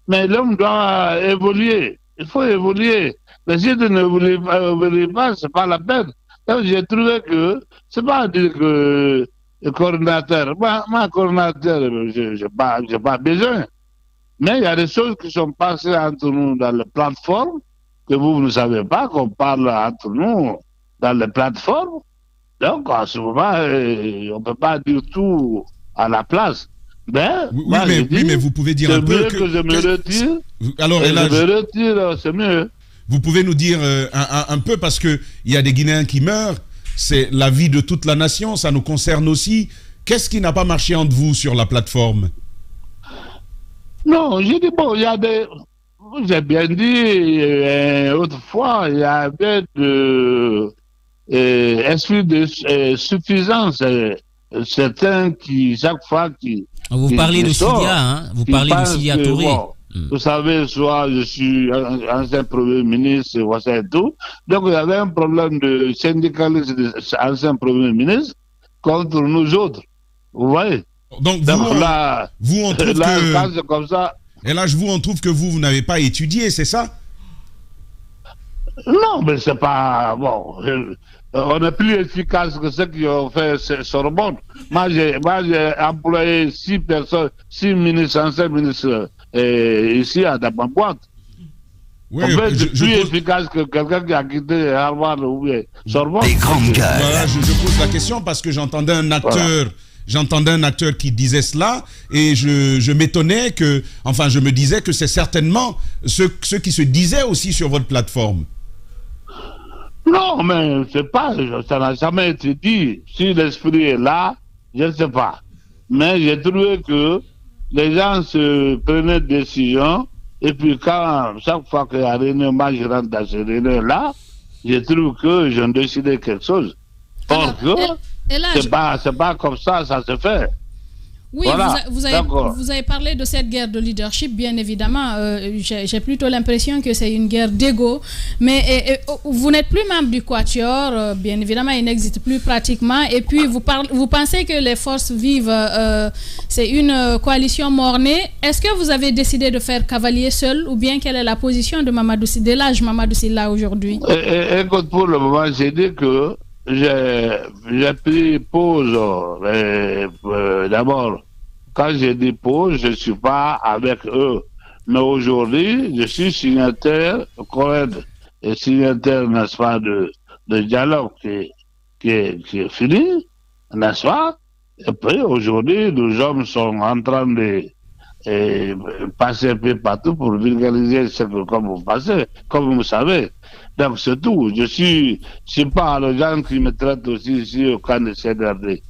[SPEAKER 6] Mais l'homme doit évoluer. Il faut évoluer. Mais si tu n'évolues pas, ce n'est pas la peine. Donc, j'ai trouvé que, c'est pas dire que le coordinateur, moi, coordinateur, je n'ai pas besoin. Mais il y a des choses qui sont passées entre nous dans la plateforme, que vous ne savez pas, qu'on parle entre nous dans les plateformes. Donc, à ce moment, on ne peut pas dire tout à la place. Mais,
[SPEAKER 1] mais vous pouvez dire un peu
[SPEAKER 6] que je me retire.
[SPEAKER 1] Alors,
[SPEAKER 6] je me retire, c'est mieux.
[SPEAKER 1] Vous pouvez nous dire un peu, parce qu'il y a des Guinéens qui meurent, c'est la vie de toute la nation, ça nous concerne aussi. Qu'est-ce qui n'a pas marché entre vous sur la plateforme?
[SPEAKER 6] Non, j'ai dit, bon, il y a des... J'ai bien dit autrefois, il y avait esprit de suffisance. Certains qui, chaque fois qui...
[SPEAKER 4] Vous parlez de Sidia, hein? Vous parlez de Sidia Touré.
[SPEAKER 6] Vous savez, soit je suis ancien Premier ministre, voilà et tout. Donc, il y avait un problème de syndicalisme de l'ancien Premier ministre contre nous autres. Vous voyez?
[SPEAKER 1] Donc
[SPEAKER 6] là,
[SPEAKER 1] on trouve
[SPEAKER 6] là,
[SPEAKER 1] que...
[SPEAKER 6] quand c'est comme ça...
[SPEAKER 1] Et là, on trouve que vous n'avez pas étudié, c'est ça?
[SPEAKER 6] Non, mais c'est pas... Bon, on est plus efficace que ceux qui ont fait Sorbonne. Moi, j'ai employé 6 personnes, 6 ministres, anciens ministres ici à ma boîte.
[SPEAKER 1] Oui,
[SPEAKER 6] on peut être plus efficace que quelqu'un qui a quitté Harvard ou Sorbonne.
[SPEAKER 5] Les grandes gueules.
[SPEAKER 1] Voilà, je pose la question parce que j'entendais un acteur... Voilà. J'entendais un acteur qui disait cela et je m'étonnais que, enfin, je me disais que c'est certainement ceux qui se disaient aussi sur votre plateforme.
[SPEAKER 6] Non, mais c'est pas, ça n'a jamais été dit. Si l'esprit est là, je ne sais pas. Mais j'ai trouvé que les gens se prenaient des décisions et puis chaque fois qu'il y a réunion, moi je rentre dans ces réunions-là, je trouve que j'ai décidé quelque chose. Or que... C'est pas comme ça se fait.
[SPEAKER 7] Oui,
[SPEAKER 6] voilà,
[SPEAKER 7] vous avez parlé de cette guerre de leadership, bien évidemment. J'ai plutôt l'impression que c'est une guerre d'ego. Mais vous n'êtes plus membre du Quatuor, bien évidemment, il n'existe plus pratiquement. Et puis, vous pensez que les forces vives, c'est une coalition mornée. Est-ce que vous avez décidé de faire cavalier seul ou bien quelle est la position de l'âge Mamadou Sylla aujourd'hui?
[SPEAKER 6] Écoute, pour le moment, j'ai dit que j'ai pris pause. D'abord, quand j'ai dit pause, je ne suis pas avec eux. Mais aujourd'hui, je suis signataire correct et signataire, n'est-ce pas, de dialogue qui est fini, n'est-ce pas? Et puis aujourd'hui, nos hommes sont en train de passer un peu partout pour vulgariser ce que comme vous savez. Donc c'est tout. Je suis pas les gens qui me traitent aussi ici au camp de CNRD.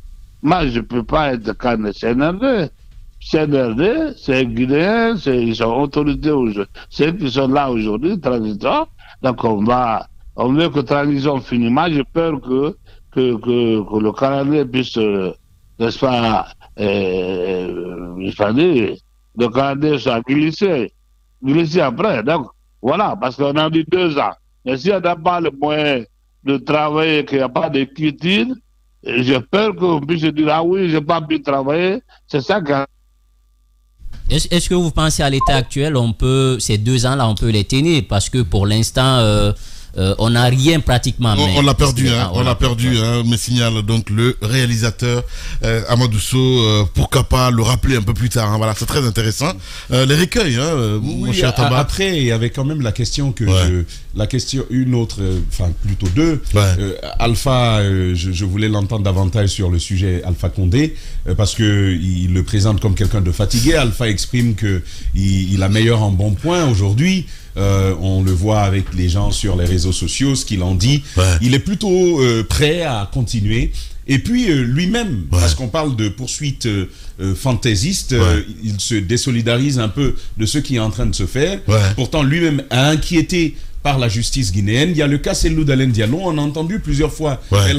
[SPEAKER 6] Moi, je ne peux pas être camp de CNRD. CNRD, c'est Guinéens, ils sont autorités aujourd'hui. Ceux qui sont là aujourd'hui, transitants. Donc on veut que transition finisse. Moi, j'ai peur que le Canadien puisse, n'est-ce pas, il fallait, le Canadien soit glissé après. Donc, voilà, parce qu'on a dit 2 ans. Mais si on n'a pas le moyen de travailler, qu'il n'y a pas de quittine, j'ai peur qu'on puisse dire, ah oui, je n'ai pas pu travailler. C'est ça que...
[SPEAKER 4] Est-ce que vous pensez à l'état actuel, ces 2 ans-là, on peut les tenir? Parce que pour l'instant, on n'a rien pratiquement.
[SPEAKER 1] On l'a perdu, on l'a perdu, me signale donc le réalisateur Amadou Sow. Pourquoi pas le rappeler un peu plus tard, voilà, c'est très intéressant. Les recueils, mon cher Tamba.
[SPEAKER 3] Après, il y avait quand même la question une autre, enfin plutôt 2. Ouais. Alpha, je voulais l'entendre davantage sur le sujet Alpha Condé, parce que il le présente comme quelqu'un de fatigué. Alpha exprime que il a meilleur en bon point aujourd'hui. On le voit avec les gens sur les réseaux sociaux, ce qu'il en dit. Ouais. Il est plutôt prêt à continuer. Et puis lui-même, parce qu'on parle de poursuite fantaisiste, il se désolidarise un peu de ce qui est en train de se faire. Ouais. Pourtant, lui-même a inquiété par la justice guinéenne. Il y a le cas Cellou Dalein Diallo, on a entendu plusieurs fois.
[SPEAKER 1] Ouais.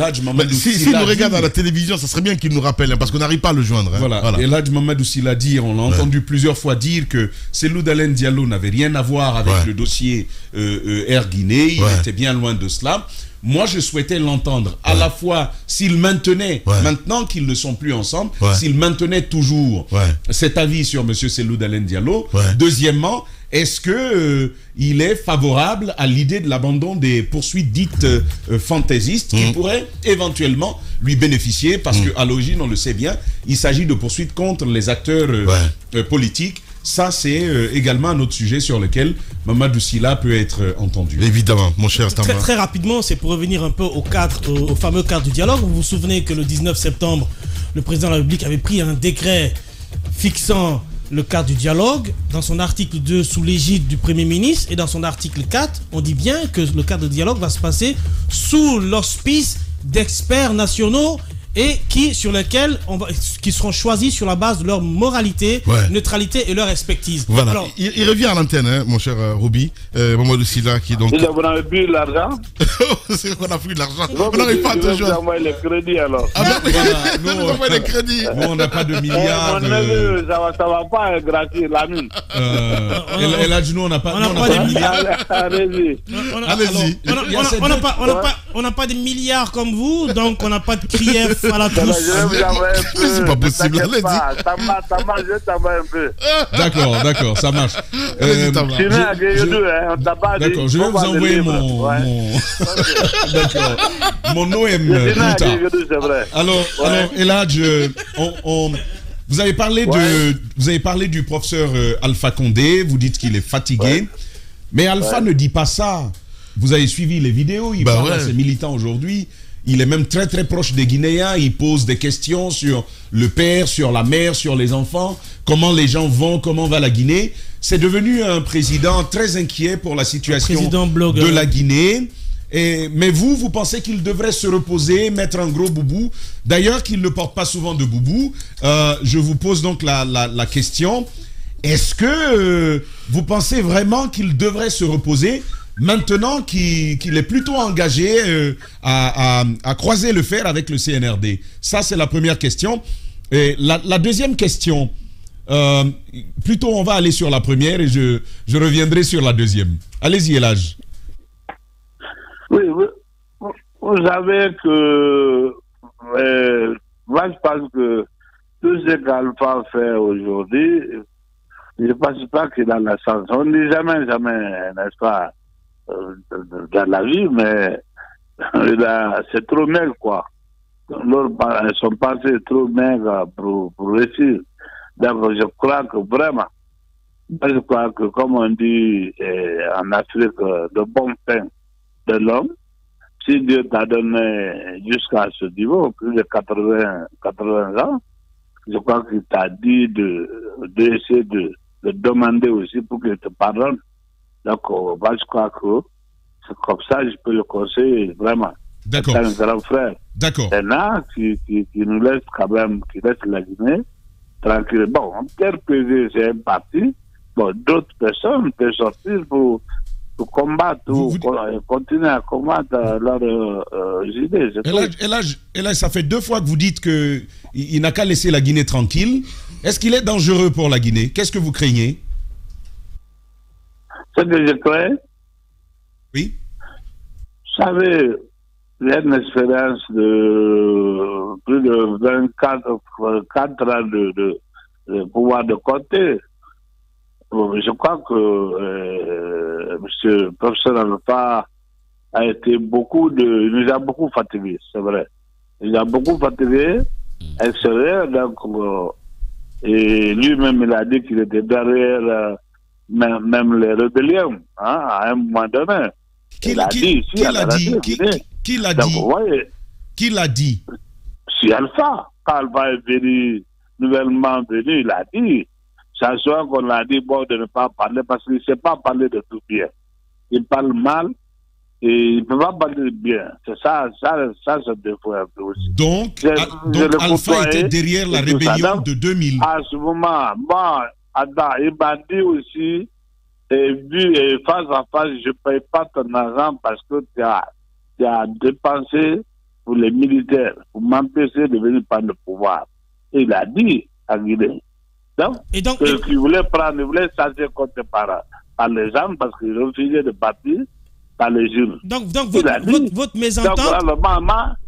[SPEAKER 1] S'il nous regarde à la télévision, ça serait bien qu'il nous rappelle, parce qu'on n'arrive pas à le joindre.
[SPEAKER 3] Voilà. Et Eladj Mamadou Sylla dire, on l'a entendu plusieurs fois dire que Cellou Dalein Diallo n'avait rien à voir avec le dossier Air Guinée, il était bien loin de cela. Moi, je souhaitais l'entendre à la fois s'il maintenait, maintenant qu'ils ne sont plus ensemble, s'il maintenait toujours cet avis sur M. Cellou Dalein Diallo. Deuxièmement, est-ce que il est favorable à l'idée de l'abandon des poursuites dites fantaisistes qui pourraient éventuellement lui bénéficier, parce qu'à l'origine, on le sait bien, il s'agit de poursuites contre les acteurs politiques. Ça, c'est également un autre sujet sur lequel Mamadou Sylla peut être entendu.
[SPEAKER 1] Évidemment, mon cher Stamba.
[SPEAKER 8] Très rapidement, c'est pour revenir un peu au fameux cadre du dialogue. Vous vous souvenez que le 19 septembre, le président de la République avait pris un décret fixant le cadre du dialogue. Dans son article 2, sous l'égide du Premier ministre, et dans son article 4, on dit bien que le cadre de dialogue va se passer sous l'auspice d'experts nationaux et qui seront choisis sur la base de leur moralité, neutralité et leur expertise.
[SPEAKER 1] Voilà. Alors, il revient à l'antenne, mon cher Roby, Mamadou Sylla qui donc...
[SPEAKER 6] Vous n'avez plus l'argent?
[SPEAKER 1] C'est qu'on a pris de l'argent. On n'arrive pas à te joindre.
[SPEAKER 6] Vous envoyez les crédits alors.
[SPEAKER 1] Ah ben voilà, nous on envoie les crédits.
[SPEAKER 3] Nous on n'a pas de milliards.
[SPEAKER 6] Ça va pas être gratuit, la mine.
[SPEAKER 3] Et là, nous on n'a pas de milliards.
[SPEAKER 6] Allez-y.
[SPEAKER 1] Allez-y.
[SPEAKER 8] On n'a pas de milliards comme vous, donc on n'a pas de crief à la trousse.
[SPEAKER 1] C'est pas possible, allez-y.
[SPEAKER 6] Ça marche, je t'envoie un peu.
[SPEAKER 3] D'accord, ça marche.
[SPEAKER 6] D'accord,
[SPEAKER 3] je vais vous envoyer mon OM plus tard. Alors, Eladj, vous avez parlé du professeur Alpha Condé, vous dites qu'il est fatigué, mais Alpha ne dit pas ça. Vous avez suivi les vidéos, il parle à ses militants aujourd'hui. Il est même très très proche des Guinéens. Il pose des questions sur le père, sur la mère, sur les enfants. Comment les gens vont, comment va la Guinée. C'est devenu un président très inquiet pour la situation de la Guinée. Mais vous pensez qu'il devrait se reposer, mettre un gros boubou. D'ailleurs, qu'il ne porte pas souvent de boubou. Je vous pose donc la question. Est-ce que vous pensez vraiment qu'il devrait se reposer maintenant qu'il est plutôt engagé à croiser le fer avec le CNRD? Ça, c'est la première question. Et la deuxième question, plutôt on va aller sur la première et je reviendrai sur la deuxième. Allez-y, Elhadj.
[SPEAKER 6] Oui, vous savez que moi je pense que tout ce qu'Alpha fait aujourd'hui, je ne pense pas qu'il a la chance. On ne dit jamais, n'est-ce pas, dans la vie, mais c'est trop maigre, quoi. Son passé est trop maigre pour réussir. Donc, je crois que vraiment, je crois que, comme on dit en Afrique, le bon pain de l'homme, si Dieu t'a donné jusqu'à ce niveau, plus de 80 ans, je crois qu'il t'a dit d'essayer de demander aussi pour qu'il te pardonne. Donc, je crois que c'est comme ça, je peux le conseiller vraiment.
[SPEAKER 3] D'accord.
[SPEAKER 6] C'est un grand frère.
[SPEAKER 3] D'accord.
[SPEAKER 6] Maintenant, qui nous laisse quand même, qui laisse la Guinée tranquille. Bon, RPG, c'est un parti. Bon, d'autres personnes peuvent sortir pour combattre ou continuer à combattre leurs idées.
[SPEAKER 3] Elhadj, ça fait 2 fois que vous dites qu'il n'a qu'à laisser la Guinée tranquille. Est-ce qu'il est dangereux pour la Guinée? Qu'est-ce que vous craignez?
[SPEAKER 6] Ce que je crains?
[SPEAKER 3] Oui.
[SPEAKER 6] Vous savez, il y a une expérience de plus de 24 ans de pouvoir de compter. Je crois que monsieur le professeur Alpha a été il nous a beaucoup fatigués, c'est vrai. Il nous a beaucoup fatigués, extérieur, donc, et lui-même il a dit qu'il était derrière même les rébellions, hein, à un moment donné. Qui l'a dit?
[SPEAKER 3] Qui l'a dit?
[SPEAKER 6] Si Alpha, quand Alpha est nouvellement venu, il a dit. Ça soit qu'on a dit, bon, de ne pas parler, parce qu'il ne sait pas parler de tout bien. Il parle mal et il ne peut pas parler de bien. C'est ça se défaut un peu aussi.
[SPEAKER 3] Donc Alpha était derrière la rébellion de 2000.
[SPEAKER 6] À ce moment, bon, attends, il m'a dit aussi, et face à face, je ne paye pas ton argent parce que tu as dépensé pour les militaires, pour m'empêcher de venir prendre le pouvoir. Et il a dit à Guinée. Donc, il voulait changer compte par les gens parce qu'il refusait de partir par les jeunes.
[SPEAKER 8] Donc votre mésentente,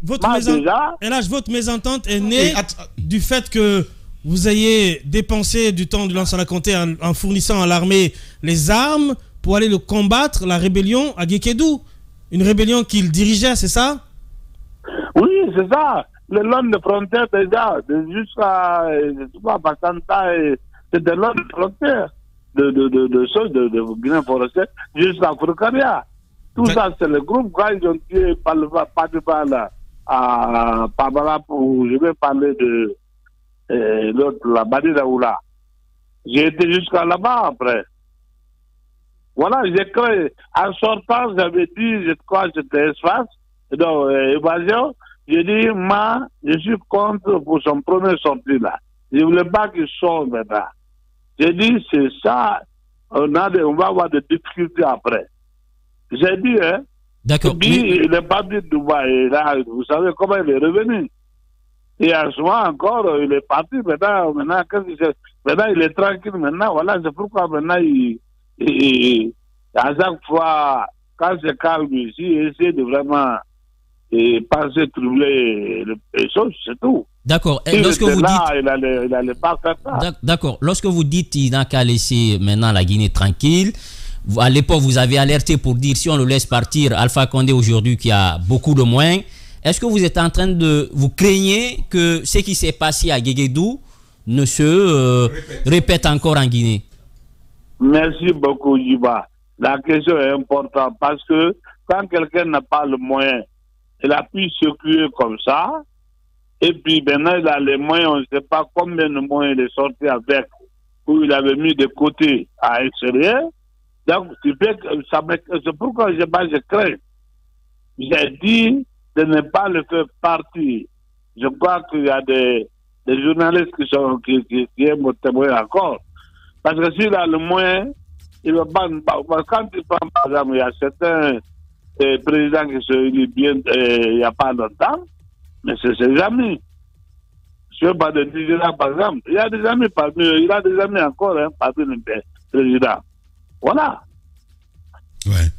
[SPEAKER 8] votre mésentente est née du fait que vous ayez dépensé du temps de Lansana Conté en fournissant à l'armée les armes pour aller combattre la rébellion à Guékédou. Une rébellion qu'il dirigeait, c'est ça?
[SPEAKER 6] Oui, c'est ça. Le long de frontière déjà, jusqu'à Bastanta, c'est de long de frontière de Guinée forestière jusqu'à Foucaria. Tout ça, c'est le groupe quand ils ont tué par à Pabala, je vais parler de l'autre, la Badiraoula. J'ai été jusqu'à là-bas après. Voilà, j'ai créé. En sortant, j'avais dit, je crois que c'était espace, donc évasion. J'ai dit, je suis contre pour son premier sortie là. Je ne voulais pas qu'il sorte maintenant. J'ai dit, c'est ça, on va avoir des difficultés après. J'ai dit, hein.
[SPEAKER 4] D'accord.
[SPEAKER 6] Il est parti de Dubaï, là, vous savez comment il est revenu. Et à ce moment encore, il est parti, maintenant il est tranquille, maintenant, voilà, c'est pourquoi maintenant, à chaque fois, quand c'est calme ici, il essaie de vraiment penser troubler les choses, c'est tout.
[SPEAKER 4] D'accord.
[SPEAKER 6] Et lorsque vous dites... il n'allait pas faire ça.
[SPEAKER 4] D'accord. Lorsque vous dites qu'il n'a qu'à laisser maintenant la Guinée tranquille, à l'époque, vous avez alerté pour dire si on le laisse partir, Alpha Condé aujourd'hui qui a beaucoup de moyens, est-ce que vous êtes en train de... Vous craignez que ce qui s'est passé à Guéguédou ne se répète encore en Guinée?
[SPEAKER 6] Merci beaucoup, Jiba. La question est importante parce que quand quelqu'un n'a pas le moyen, il a pu circuler comme ça, et puis maintenant il a les moyens, on ne sait pas combien de moyens il est sorti avec, ou il avait mis de côté à l'extérieur. Donc, c'est pourquoi je crains. J'ai dit de ne pas le faire partir. Je crois qu'il y a des journalistes qui aiment témoigner encore. Parce que s'il a le moyen, il ne va pas. Quand il prend, par exemple, il y a certains présidents qui se réunissent bien il n'y a pas longtemps, mais c'est ses amis. Je parle de Nigeria, par exemple. Il y a des amis parmi eux. Il a des amis encore parmi les présidents. Voilà.
[SPEAKER 1] Ouais.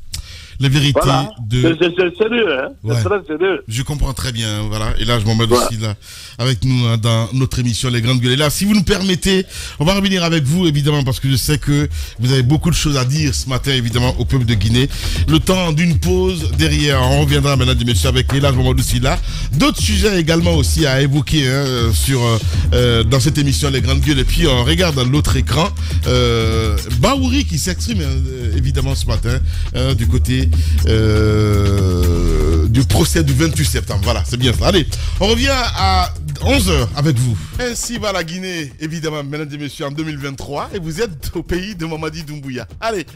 [SPEAKER 1] Les vérités
[SPEAKER 6] Voilà.
[SPEAKER 1] de...
[SPEAKER 6] C'est sérieux, hein.
[SPEAKER 1] Ouais.
[SPEAKER 6] C'est très sérieux.
[SPEAKER 1] Je comprends très bien, voilà. Et là, je m'en mets aussi là avec nous hein, dans notre émission Les Grandes Gueules. Et là, si vous nous permettez, on va revenir avec vous, évidemment, parce que je sais que vous avez beaucoup de choses à dire ce matin, évidemment, au peuple de Guinée. Le temps d'une pause. Derrière, on reviendra maintenant, messieurs, avec Elhadj Mamadou Sylla. D'autres sujets également aussi à évoquer hein, dans cette émission Les Grandes Gueules. Et puis, on regarde dans l'autre écran Baouri qui s'exprime, évidemment, ce matin, du côté du procès du 28 septembre. Voilà, c'est bien ça. Allez, on revient à 11h avec vous. Ainsi va la Guinée, évidemment, mesdames et messieurs, en 2023. Et vous êtes au pays de Mamadi Doumbouya. Allez,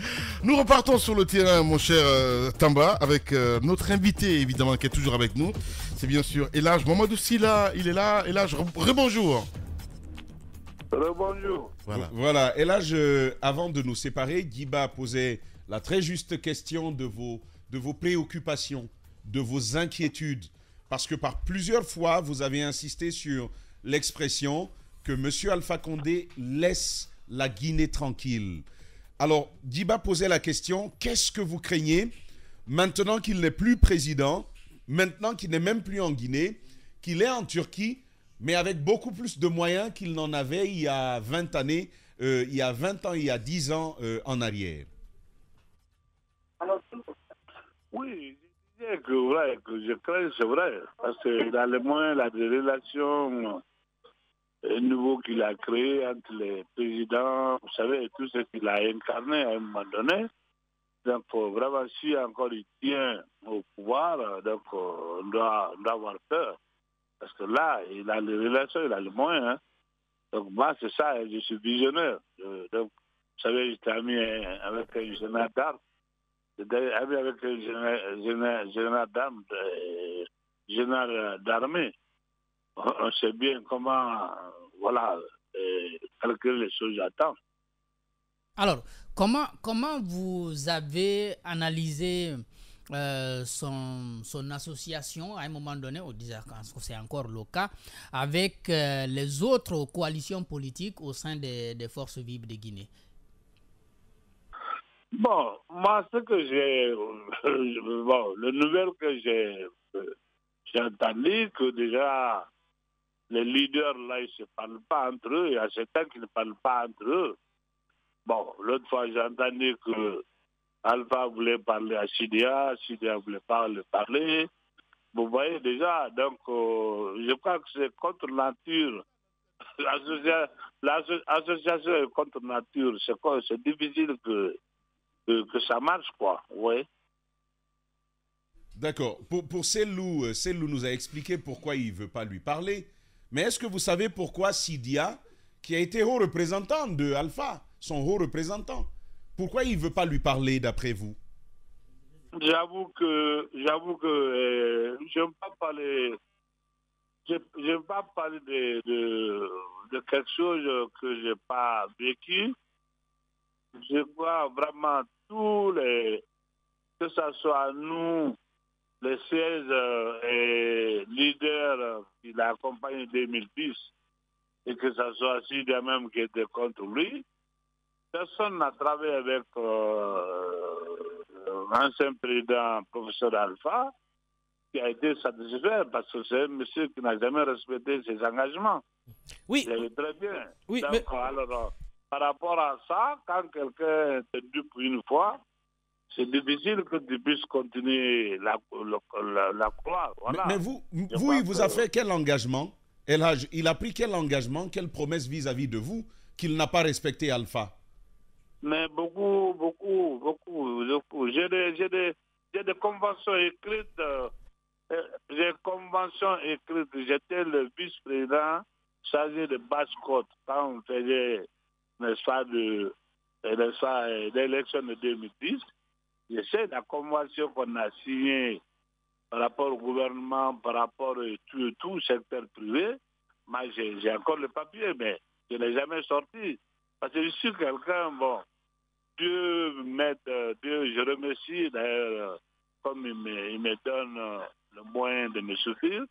[SPEAKER 1] nous repartons sur le terrain, mon cher Tamba, avec notre invité, évidemment, qui est toujours avec nous. C'est bien sûr Elhadj Mamadou Sylla. Il est là. Elhadj, rebonjour.
[SPEAKER 6] Rebonjour.
[SPEAKER 3] Voilà. Elhadj, avant de nous séparer, Guiba posait la très juste question de vos préoccupations, de vos inquiétudes. Parce que par plusieurs fois, vous avez insisté sur l'expression que M. Alpha Condé laisse la Guinée tranquille. Alors, Guiba posait la question, qu'est-ce que vous craignez maintenant qu'il n'est plus président, maintenant qu'il n'est même plus en Guinée, qu'il est en Turquie, mais avec beaucoup plus de moyens qu'il n'en avait il y a 20 années, il y a 20 ans, il y a 10 ans en arrière?
[SPEAKER 6] Oui, je disais que je crains, c'est vrai, parce que dans les moyens, la relation nouveau qu'il a créé entre les présidents, vous savez, tout ce qu'il a incarné à un moment donné. Donc, vraiment, si encore il tient au pouvoir, donc on doit avoir peur. Parce que là, il a les relations, il a les moyens. Hein. Donc, moi, c'est ça, je suis visionnaire. Donc, vous savez, j'étais ami avec un général d'armes. J'étais ami avec un général d'armée. On sait bien comment, calculer les choses à temps.
[SPEAKER 2] Alors, comment vous avez analysé son association à un moment donné, on disait que c'est encore le cas, avec les autres coalitions politiques au sein des forces vives de Guinée?
[SPEAKER 6] Bon, moi, ce que j'ai... le nouvelle que j'ai entendu, que déjà, les leaders, là, ils ne se parlent pas entre eux. Il y a certains qui ne parlent pas entre eux. Bon, l'autre fois, j'ai entendu que Alpha voulait parler à Sidia ne voulait pas le parler. Vous voyez déjà, donc, je crois que c'est contre nature. L'association est contre nature. C'est difficile que ça marche, quoi. Ouais.
[SPEAKER 3] D'accord. Pour Sellou nous a expliqué pourquoi il ne veut pas lui parler. Mais est-ce que vous savez pourquoi Sidia, qui a été haut représentant de Alpha, son haut représentant, pourquoi il ne veut pas lui parler d'après vous?
[SPEAKER 6] J'avoue que je ne veux pas parler. Je veux pas parler de quelque chose que je n'ai pas vécu. Je crois vraiment que ce soit nous, les 16 leaders qui l'accompagnent en 2010, et que ce soit Sidia même qui était contre lui, personne n'a travaillé avec l'ancien président, professeur Alpha, qui a été satisfait parce que c'est un monsieur qui n'a jamais respecté ses engagements.
[SPEAKER 8] Oui.
[SPEAKER 6] Il est très bien.
[SPEAKER 8] Oui,
[SPEAKER 6] donc,
[SPEAKER 8] mais...
[SPEAKER 6] alors, par rapport à ça, quand quelqu'un te dupe une fois, c'est difficile que tu puisses continuer la croix. Voilà.
[SPEAKER 3] Mais vous, il vous a fait quel engagement? Elhadj, il a pris quel engagement, quelle promesse vis-à-vis de vous qu'il n'a pas respecté Alpha?
[SPEAKER 6] Mais beaucoup. J'ai des conventions écrites. J'étais le vice-président chargé de basse-côte quand on faisait, n'est-ce pas, l'élection de 2010. Je sais la convention qu'on a signée par rapport au gouvernement, par rapport à tout secteur privé. Moi, j'ai encore le papier, mais je ne l'ai jamais sorti. Parce que je suis quelqu'un, bon, Dieu, je remercie d'ailleurs, comme il me donne le moyen de me souffrir.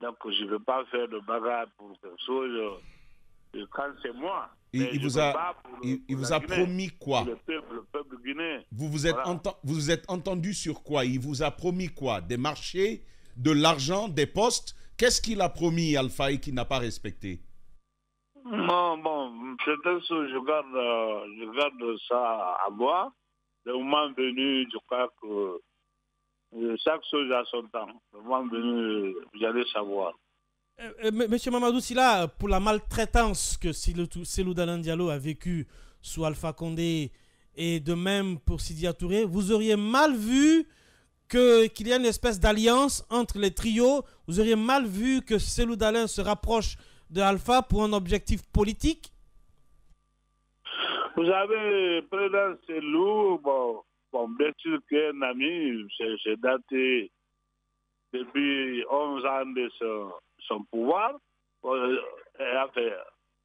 [SPEAKER 6] Donc, je ne veux pas faire de bagarre pour quelque chose quand c'est moi.
[SPEAKER 3] Il vous a promis quoi?
[SPEAKER 6] Le peuple guinéen.
[SPEAKER 3] Vous vous êtes entendu sur quoi? Il vous a promis quoi? Des marchés, de l'argent, des postes? Qu'est-ce qu'il a promis, Alpha, et qu'il n'a pas respecté?
[SPEAKER 6] Non, bon, certaines choses, je garde ça à moi. Le moment venu, je crois que chaque chose a son temps. Le moment venu, vous allez savoir.
[SPEAKER 8] Monsieur Mamadou Sylla, pour la maltraitance que Cellou Dalein Diallo a vécue sous Alpha Condé et de même pour Sidya Touré, vous auriez mal vu qu'il y ait une espèce d'alliance entre les trios? Vous auriez mal vu que Cellou Dalein se rapproche de Alpha pour un objectif politique?
[SPEAKER 6] Vous savez, président Cellou, bon, bien sûr qu'un ami, c'est daté depuis 11 ans de son pouvoir. Il a fait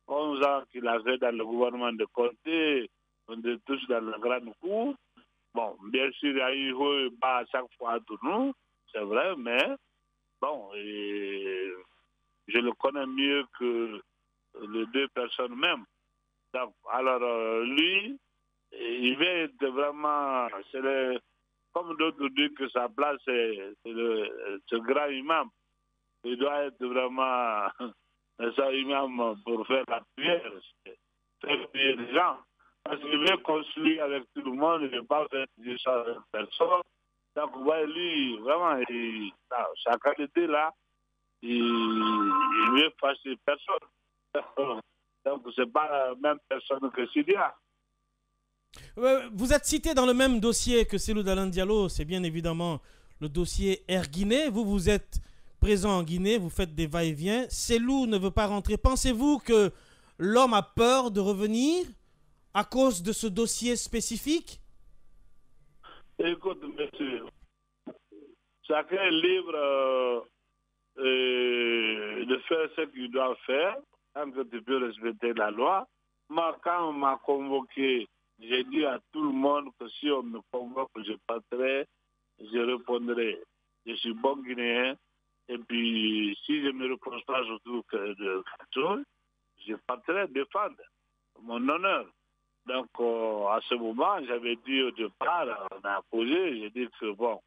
[SPEAKER 6] 11 ans qu'il a fait dans le gouvernement de Conté, on est tous dans la grande cour. Bon, bien sûr, il y a eu un bas à chaque fois de nous, c'est vrai, mais bon, je le connais mieux que les deux personnes même. Donc, alors, lui, il va être vraiment, comme d'autres disent que sa place, c'est ce grand imam. Il doit être vraiment ça imam pour faire la prière, faire prier les gens. Parce qu'il veut construire avec tout le monde, il ne veut pas faire ça avec personne. Donc, vous voyez, lui, vraiment, sa qualité là, il veut passer personne. Donc, ce n'est pas la même personne que Sidya.
[SPEAKER 8] Vous êtes cité dans le même dossier que Cellou Dalein Diallo, c'est bien évidemment le dossier Air Guinée. Vous êtes présent en Guinée, vous faites des va-et-vient. Cellou ne veut pas rentrer. Pensez-vous que l'homme a peur de revenir à cause de ce dossier spécifique?
[SPEAKER 6] Écoute, monsieur, chacun est libre de faire ce qu'il doit faire, tant que tu peux respecter la loi. Moi, quand on m'a convoqué, j'ai dit à tout le monde que si on me convoque, je passerai, je répondrai. Je suis bon Guinéen, et puis si je ne me reproche pas surtout de quelque chose, je passerai défendre mon honneur. Donc, à ce moment, j'avais dit au départ, on a posé, j'ai dit que bon,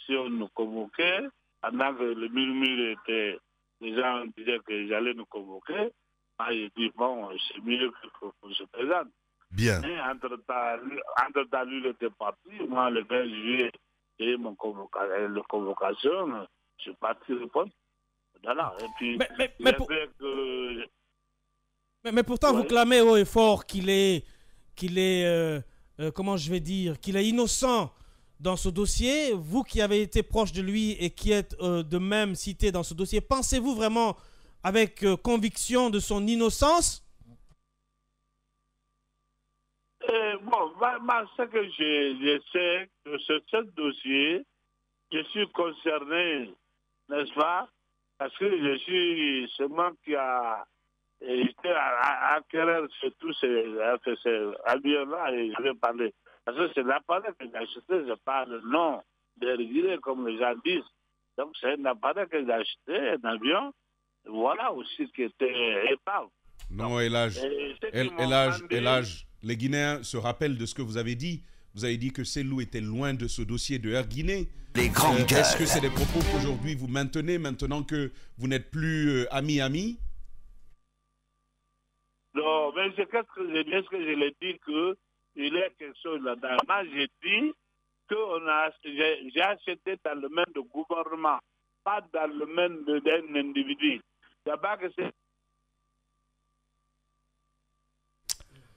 [SPEAKER 6] si on nous convoquait, pendant que le murmure était, les gens disaient que j'allais nous convoquer, j'ai dit bon, c'est mieux qu'on se présente.
[SPEAKER 1] Bien.
[SPEAKER 6] Mais entre-temps, lui, il était parti. Moi, le 20 juillet, j'ai eu mon convocation, je suis parti répondre. Voilà. Et puis,
[SPEAKER 8] mais pourtant, ouais. Vous clamez haut et fort qu'il est comment je vais dire, qu'il est innocent dans ce dossier. Vous qui avez été proche de lui et qui êtes de même cité dans ce dossier, pensez-vous vraiment avec conviction de son innocence?
[SPEAKER 6] Bon, ce que je sais, que sur ce dossier, je suis concerné, n'est-ce pas? Parce que je suis seulement qui a été à acquérir tous ces avions-là et je vais parler. Parce que c'est l'appareil que j'ai acheté, c'est pas le nom de régulier comme les gens disent. Donc c'est un appareil que j'ai acheté, un avion, voilà aussi qui était épave.
[SPEAKER 3] Non, Elage, les Guinéens se rappellent de ce que vous avez dit. Vous avez dit que Cellou était loin de ce dossier de Air Guinée.
[SPEAKER 5] Les grandes gueules.
[SPEAKER 3] Est-ce que c'est des propos qu'aujourd'hui vous maintenez, maintenant que vous n'êtes plus amis?
[SPEAKER 6] Non, mais c'est ce que je l'ai dit qu'il y a quelque chose là-dedans. Moi, j'ai dit que j'ai acheté dans le domaine du gouvernement, pas dans le domaine d'un individu. D'abord que c'est...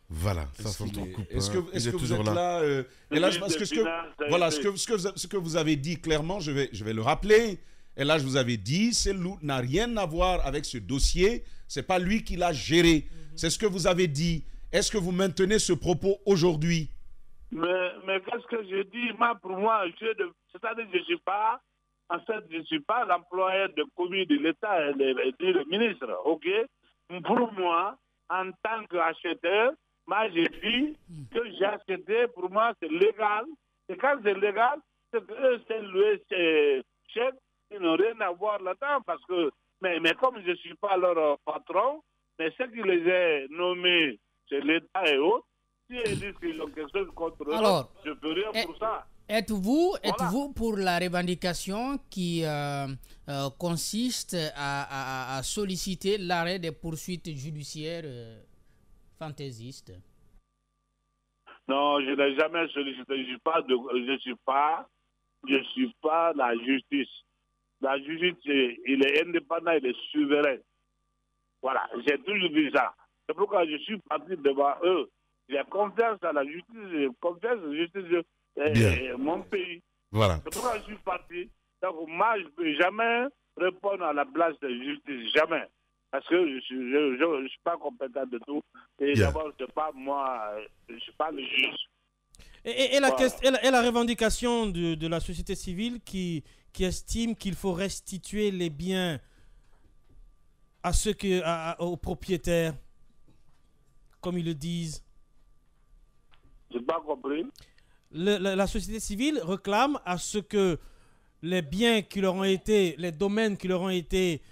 [SPEAKER 1] Voilà, ça son coupe.
[SPEAKER 3] Est-ce que vous êtes là, et là, parce que ce que vous avez dit clairement, je vais le rappeler. Et là, je vous avais dit, Cellou n'a rien à voir avec ce dossier. C'est pas lui qui l'a géré. C'est ce que vous avez dit. Est-ce que vous maintenez ce propos aujourd'hui?
[SPEAKER 6] Mais qu'est-ce que je dis? Moi, pour moi, c'est-à-dire que je ne suis pas l'employeur de commis de l'État et le ministre, ok? Pour moi, en tant qu'acheteur, moi, j'ai dit que j'ai acheté, pour moi, c'est légal. Et quand c'est légal, c'est que eux, c'est loué, c'est chèque, ils n'ont rien à voir là-dedans, parce que Mais comme je ne suis pas leur patron, mais ceux qui les ont nommés, c'est l'État et autres, si ils disent qu'ils ont quelque chose contre eux,
[SPEAKER 2] Alors,
[SPEAKER 6] je ne peux rien pour ça.
[SPEAKER 2] Êtes-vous pour la revendication qui consiste à solliciter l'arrêt des poursuites judiciaires fantaisistes?
[SPEAKER 6] Non, je n'ai jamais sollicité. Je suis pas la justice. La justice, il est indépendant, il est souverain. Voilà, j'ai toujours dit ça. C'est pourquoi je suis parti devant eux. J'ai confiance à la justice, j'ai confiance à la justice de mon pays.
[SPEAKER 1] Voilà.
[SPEAKER 6] C'est pourquoi je suis parti. Donc moi, je ne peux jamais répondre à la place de la justice, jamais. Parce que je ne suis pas compétent de tout. Et d'abord, c'est pas moi, je ne suis pas le juge.
[SPEAKER 8] Et la revendication de la société civile qui estime qu'il faut restituer les biens à aux propriétaires, comme ils le disent.
[SPEAKER 6] Je n'ai pas compris.
[SPEAKER 8] La société civile réclame à ce que les biens qui leur ont été, les domaines qui leur ont été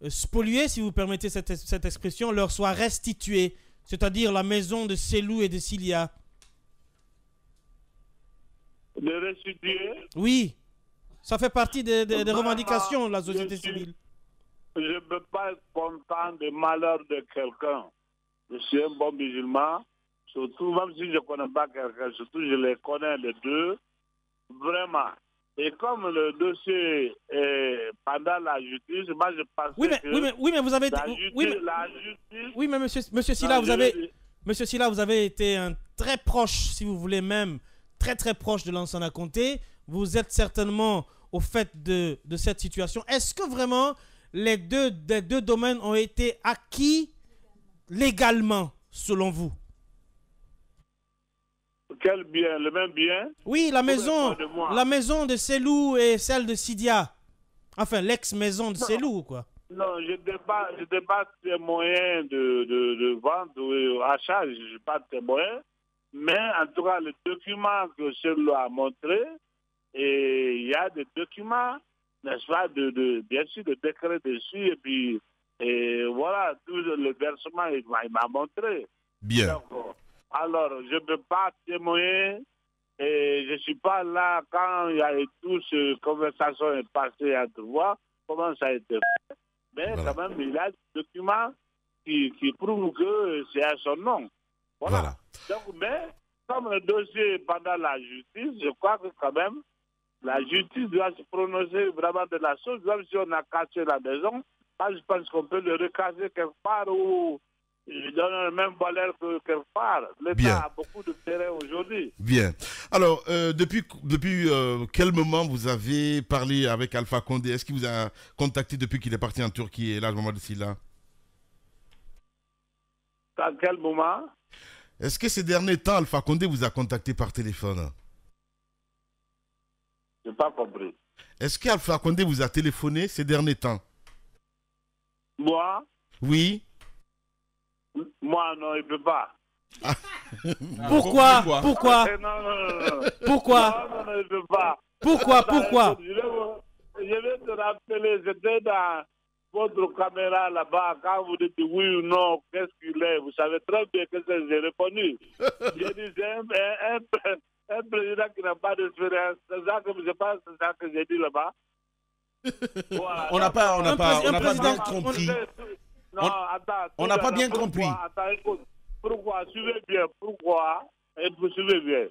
[SPEAKER 8] spoliés, si vous permettez cette expression, leur soient restitués, c'est-à-dire la maison de Selou et de Cilia.
[SPEAKER 6] De restituer?
[SPEAKER 8] Oui, ça fait partie des revendications de la société civile.
[SPEAKER 6] Je ne peux pas être content des malheurs de quelqu'un. Je suis un bon musulman, surtout même si je ne connais pas quelqu'un, surtout je les connais les deux, vraiment. Et comme le dossier est pendant la justice, moi je pense
[SPEAKER 8] oui, mais vous avez oui, mais monsieur Silla, monsieur Silla, vous avez été un très proche, si vous voulez même, très très proche de Lansana Conté. Vous êtes certainement au fait de cette situation. Est-ce que vraiment les deux domaines ont été acquis légalement, selon vous?
[SPEAKER 6] Quel bien? Le même bien?
[SPEAKER 8] Oui, la maison de Selou et celle de Sidia. Enfin, l'ex-maison de Selou, quoi.
[SPEAKER 6] Non, je n'ai pas de moyens de vente ou achat, je n'ai pas de moyens. Mais en tout cas, le document que Selou a montré, et il y a des documents, n'est-ce pas, bien sûr, de décret dessus, et voilà, tout le versement, il m'a montré.
[SPEAKER 1] Bien.
[SPEAKER 6] Donc, alors, je ne peux pas témoigner, et je ne suis pas là quand il y a toute cette conversation est passée entre moi, comment ça a été fait. Mais voilà. Quand même, il y a des documents qui prouvent que c'est à son nom. Voilà. Donc, mais, comme le dossier est pendant la justice, je crois que quand même, la justice doit se prononcer vraiment de la chose. Même si on a cassé la maison, je pense qu'on peut le recasser quelque part ou il donne le même valeur que quelque part. L'État a beaucoup de terrain aujourd'hui.
[SPEAKER 1] Bien. Alors, depuis quel moment vous avez parlé avec Alpha Condé? Est-ce qu'il vous a contacté depuis qu'il est parti en Turquie et là, Mamadou Silla?
[SPEAKER 6] À quel moment?
[SPEAKER 1] Est-ce que ces derniers temps, Alpha Condé vous a contacté par téléphone?
[SPEAKER 6] Je n'ai pas compris.
[SPEAKER 1] Est-ce qu'Alpha Condé vous a téléphoné ces derniers temps?
[SPEAKER 6] Moi?
[SPEAKER 1] Oui.
[SPEAKER 6] Moi, non, il ne peut pas.
[SPEAKER 1] Ah.
[SPEAKER 8] Pourquoi?
[SPEAKER 6] Non,
[SPEAKER 8] Pourquoi?
[SPEAKER 6] Non, il ne peut pas.
[SPEAKER 8] Pourquoi?
[SPEAKER 6] Je vais te rappeler, c'était dans votre caméra là-bas, quand vous dites oui ou non, qu'est-ce qu'il est, vous savez très bien que j'ai répondu. J'ai dit, c'est un président qui n'a pas d'expérience. C'est ça que je pense, c'est ça que j'ai dit là-bas. Voilà.
[SPEAKER 3] On n'a pas bien compris.
[SPEAKER 6] Non, attends.
[SPEAKER 3] On n'a pas bien compris.
[SPEAKER 6] Attends, écoute. Pourquoi? Suivez bien. Pourquoi? Et vous suivez bien.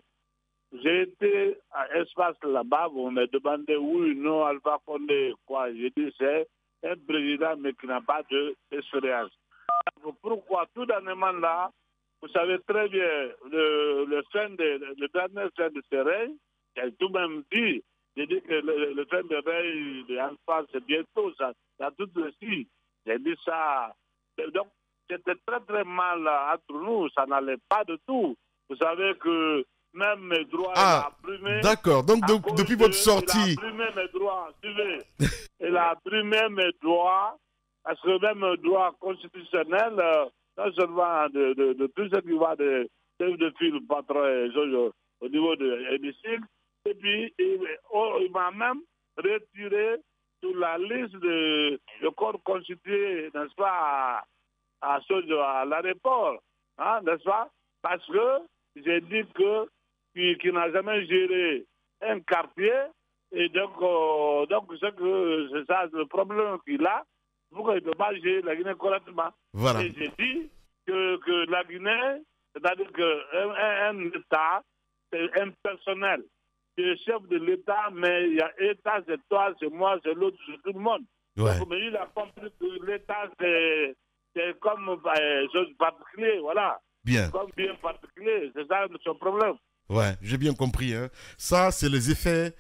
[SPEAKER 6] J'ai été à Espace là-bas, on m'a demandé oui ou non, Alpha Condé, quoi. J'ai dit c'est un président mais qui n'a pas d'expérience. Pourquoi? Tout dernièrement là, vous savez très bien, le dernier fin de ce règne, j'ai tout même dit, j'ai dit que le fin de règne de Alpha, c'est bientôt, ça a tout aussi. J'ai dit ça. Donc, c'était très très mal entre nous, ça n'allait pas du tout. Vous savez que même mes droits, il a primé.
[SPEAKER 1] D'accord, donc depuis votre sortie.
[SPEAKER 6] Il a primé mes droits, suivez. Il a primé mes droits, parce que même mes droits constitutionnels, non seulement de tout ce qui va de chef de file, patron et au niveau de l'hémicycle, et puis il m'a même retiré sur la liste de corps constitués, n'est-ce pas, à l'aéroport, hein, n'est-ce pas? Parce que j'ai dit qu'il n'a jamais géré un quartier, et donc c'est ça le problème qu'il a. Pourquoi il ne peut pas gérer la Guinée correctement?
[SPEAKER 1] Voilà.
[SPEAKER 6] Et j'ai dit que la Guinée, c'est-à-dire qu'un État, c'est impersonnel. C'est le chef de l'État, mais il y a État, c'est toi, c'est moi, c'est l'autre, c'est tout le monde.
[SPEAKER 1] Ouais.
[SPEAKER 6] Donc, mais il a compris que l'État, c'est comme chose particulière, voilà.
[SPEAKER 1] Bien.
[SPEAKER 6] Comme bien particulier, c'est ça son problème.
[SPEAKER 1] Ouais, j'ai bien compris. Hein. Ça, c'est les effets,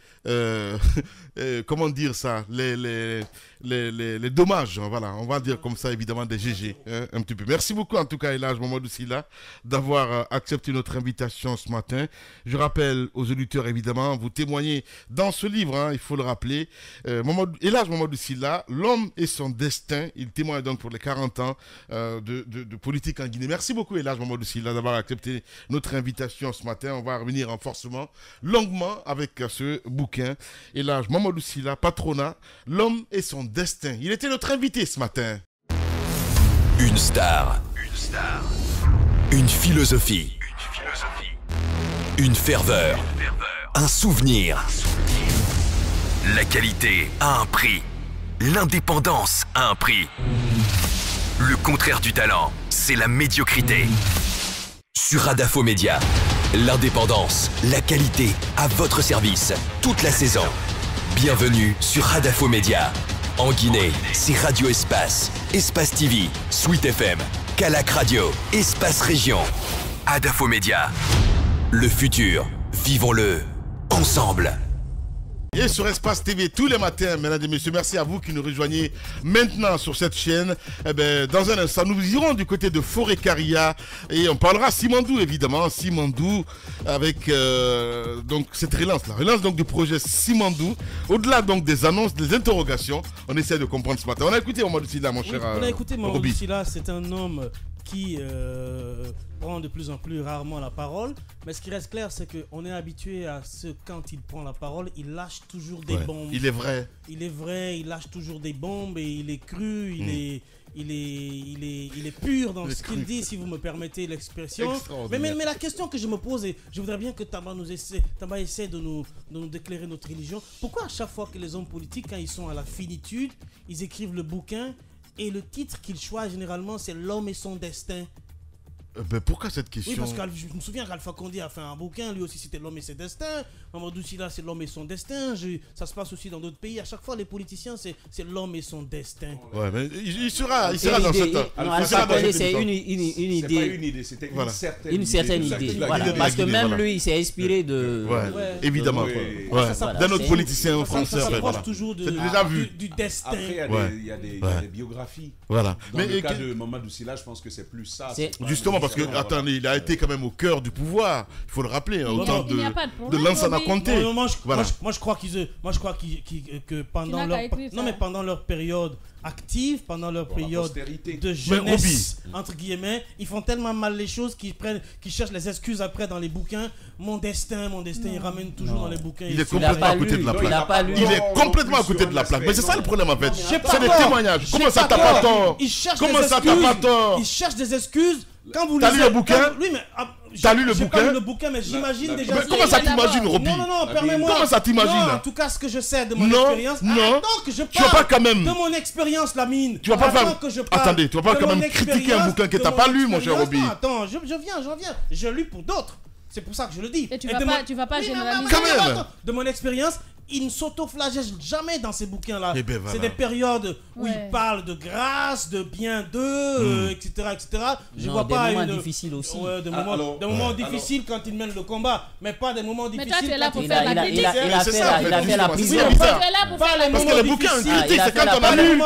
[SPEAKER 1] comment dire ça, les dommages, hein, voilà, on va dire comme ça, évidemment, des GG, hein, un petit peu. Merci beaucoup, en tout cas, Elhadj Mamadou Sylla, d'avoir accepté notre invitation ce matin. Je rappelle aux auditeurs, évidemment, vous témoignez dans ce livre, hein, il faut le rappeler, Elhadj Mamadou Sylla, L'homme et son destin, il témoigne donc pour les 40 ans de politique en Guinée. Merci beaucoup, Elhadj Mamadou Sylla, d'avoir accepté notre invitation ce matin. On va revenir renforcement longuement avec ce bouquin. Elhadj Mamadou Sylla, Patronat, L'homme et son destin. Il était notre invité ce matin.
[SPEAKER 5] Une star. Une philosophie. Une ferveur. Un souvenir. La qualité a un prix. L'indépendance a un prix. Le contraire du talent, c'est la médiocrité. Sur Adafo Média, l'indépendance, la qualité à votre service toute la saison. Bienvenue sur Adafo Média. En Guinée, c'est Radio Espace, Espace TV, Sweet FM, Calac Radio, Espace Région. Adafo Média. Le futur, vivons-le ensemble.
[SPEAKER 1] Et sur Espace TV tous les matins, mesdames et messieurs, merci à vous qui nous rejoignez maintenant sur cette chaîne. Eh ben, dans un instant, nous irons du côté de Forêt-Caria et on parlera Simandou, évidemment, Simandou avec donc cette relance donc du projet Simandou. Au-delà donc des annonces, des interrogations, on essaie de comprendre ce matin. On a écouté Mamadou Sylla, mon cher.
[SPEAKER 8] On a écouté Mamadou Sylla, c'est un homme qui prend de plus en plus rarement la parole, mais ce qui reste clair, c'est qu'on est habitué à ce quand il prend la parole, il lâche toujours des bombes. Il est vrai, il lâche toujours des bombes et il est cru, il est pur dans ce qu'il dit, si vous me permettez l'expression. Mais la question que je me pose, et je voudrais bien que Tamba essaie de nous déclarer notre religion. Pourquoi à chaque fois que les hommes politiques, quand ils sont à la finitude, ils écrivent le bouquin et le titre qu'ils choisissent généralement, c'est L'homme et son destin?
[SPEAKER 1] Ben pourquoi cette question?
[SPEAKER 8] Oui, parce que je me souviens qu'Alpha Condé a fait un bouquin, lui aussi c'était L'homme et ses destins. Mamadou Sylla, c'est L'homme et son destin. Ça se passe aussi dans d'autres pays. À chaque fois, les politiciens, c'est L'homme et son destin.
[SPEAKER 1] Ouais, mais il sera dans cette.
[SPEAKER 4] Non, Alpha Condé, c'est une idée.
[SPEAKER 3] C'est pas une idée, c'était une certaine idée.
[SPEAKER 4] Voilà, parce que même lui, il s'est inspiré de.
[SPEAKER 1] Évidemment. D'un autre politicien français.
[SPEAKER 8] Ça s'approche toujours du destin.
[SPEAKER 3] Après, il y a des biographies.
[SPEAKER 1] Voilà.
[SPEAKER 3] Dans le cas de Mamadou Sylla, je pense que c'est plus ça.
[SPEAKER 1] Justement, parce que, attendez, il a été quand même au cœur du pouvoir. Il faut le rappeler, au temps de Lansana Conté.
[SPEAKER 8] Moi, je crois que pendant leur période active, pendant leur période de jeunesse, entre guillemets, ils font tellement mal les choses qu'ils cherchent les excuses après dans les bouquins. Mon destin, ils ramènent toujours dans les bouquins.
[SPEAKER 1] Il est complètement à côté de la plaque. Il est complètement à côté de la plaque. Mais c'est ça le problème en fait. C'est des témoignages. Comment ça t'as pas tort?
[SPEAKER 8] Ils cherchent des excuses. Quand vous
[SPEAKER 1] lisez le bouquin?
[SPEAKER 8] Oui, mais
[SPEAKER 1] t'as lu le bouquin?
[SPEAKER 8] J'ai pas lu le bouquin, mais j'imagine déjà.
[SPEAKER 1] Mais comment ça t'imagine, Roby?
[SPEAKER 8] Non, permets-moi.
[SPEAKER 1] Comment ça t'imagine?
[SPEAKER 8] En tout cas, ce que je sais de mon expérience.
[SPEAKER 1] Non,
[SPEAKER 8] que je
[SPEAKER 1] tu vas pas quand même.
[SPEAKER 8] De mon expérience, Lamine.
[SPEAKER 1] Tu vas pas faire. Attendez, tu vas pas quand même critiquer un bouquin que t'as pas lu, mon cher Roby.
[SPEAKER 8] Attends, je viens. Je lis pour d'autres. C'est pour ça que je le dis.
[SPEAKER 7] Et tu vas pas généraliser.
[SPEAKER 8] Quand même. De mon expérience, il ne s'auto-flagelle jamais dans ces bouquins-là. C'est des périodes où il parle de grâce, de bien d'eux, etc.
[SPEAKER 4] Je vois pas des moments difficiles aussi.
[SPEAKER 8] Des moments difficiles quand il mène le combat, mais pas des moments difficiles.
[SPEAKER 7] Mais toi, tu es là pour faire la critique.
[SPEAKER 4] Il a fait la prison.
[SPEAKER 7] Tu es là pour faire la
[SPEAKER 1] Parce que les bouquins, c'est quand on a lu.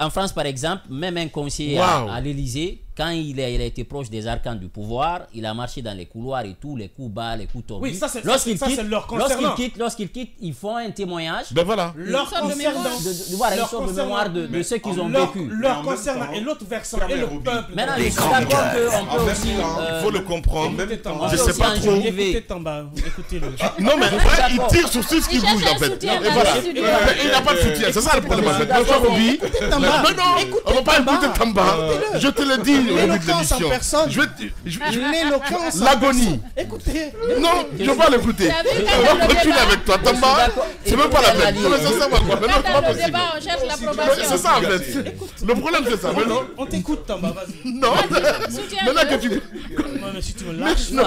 [SPEAKER 4] En France, par exemple, même un conseiller à l'Élysée quand il a été proche des arcanes du pouvoir, il a marché dans les couloirs et tout, les coups bas, les coups tordus.
[SPEAKER 8] Oui, ça c'est leur concernant.
[SPEAKER 4] Lorsqu'ils quittent, ils font un témoignage.
[SPEAKER 1] Ben voilà.
[SPEAKER 8] Leur concernant.
[SPEAKER 4] Voilà, une sorte de mémoire de ce qu'ils ont vécu.
[SPEAKER 8] Leur concernant et l'autre versant et le peuple.
[SPEAKER 4] Maintenant, je suis d'accord qu'on peut aussi...
[SPEAKER 1] Il faut le comprendre. Je
[SPEAKER 4] Je
[SPEAKER 1] sais
[SPEAKER 4] sais
[SPEAKER 1] pas trop.
[SPEAKER 8] Écoutez Tamba, écoutez-le.
[SPEAKER 1] Non, mais il tire sur tout ce qui bouge en fait. Et voilà. Il n'a pas de soutien. C'est ça le problème en fait. Monsieur Roby. Mais non, on va pas écouter Tamba. Je te le dis au début de l'émission.
[SPEAKER 8] L'éloquence.
[SPEAKER 1] L'agonie.
[SPEAKER 8] Écoutez.
[SPEAKER 1] Non, je vais pas l'écouter. On va continuer avec toi. Tamba, c'est même pas la peine. Non, mais ça va quoi. Mais non, c'est pas
[SPEAKER 7] Dans le
[SPEAKER 1] possible.
[SPEAKER 7] débat, on cherche l'approbation.
[SPEAKER 1] C'est ça en fait. Le problème c'est ça. Mais non.
[SPEAKER 8] On t'écoute Tamba, vas-y.
[SPEAKER 1] Non.
[SPEAKER 7] Soutiens-le.
[SPEAKER 1] Maintenant que tu.
[SPEAKER 8] Non, mais si tu me lâches.
[SPEAKER 1] Non.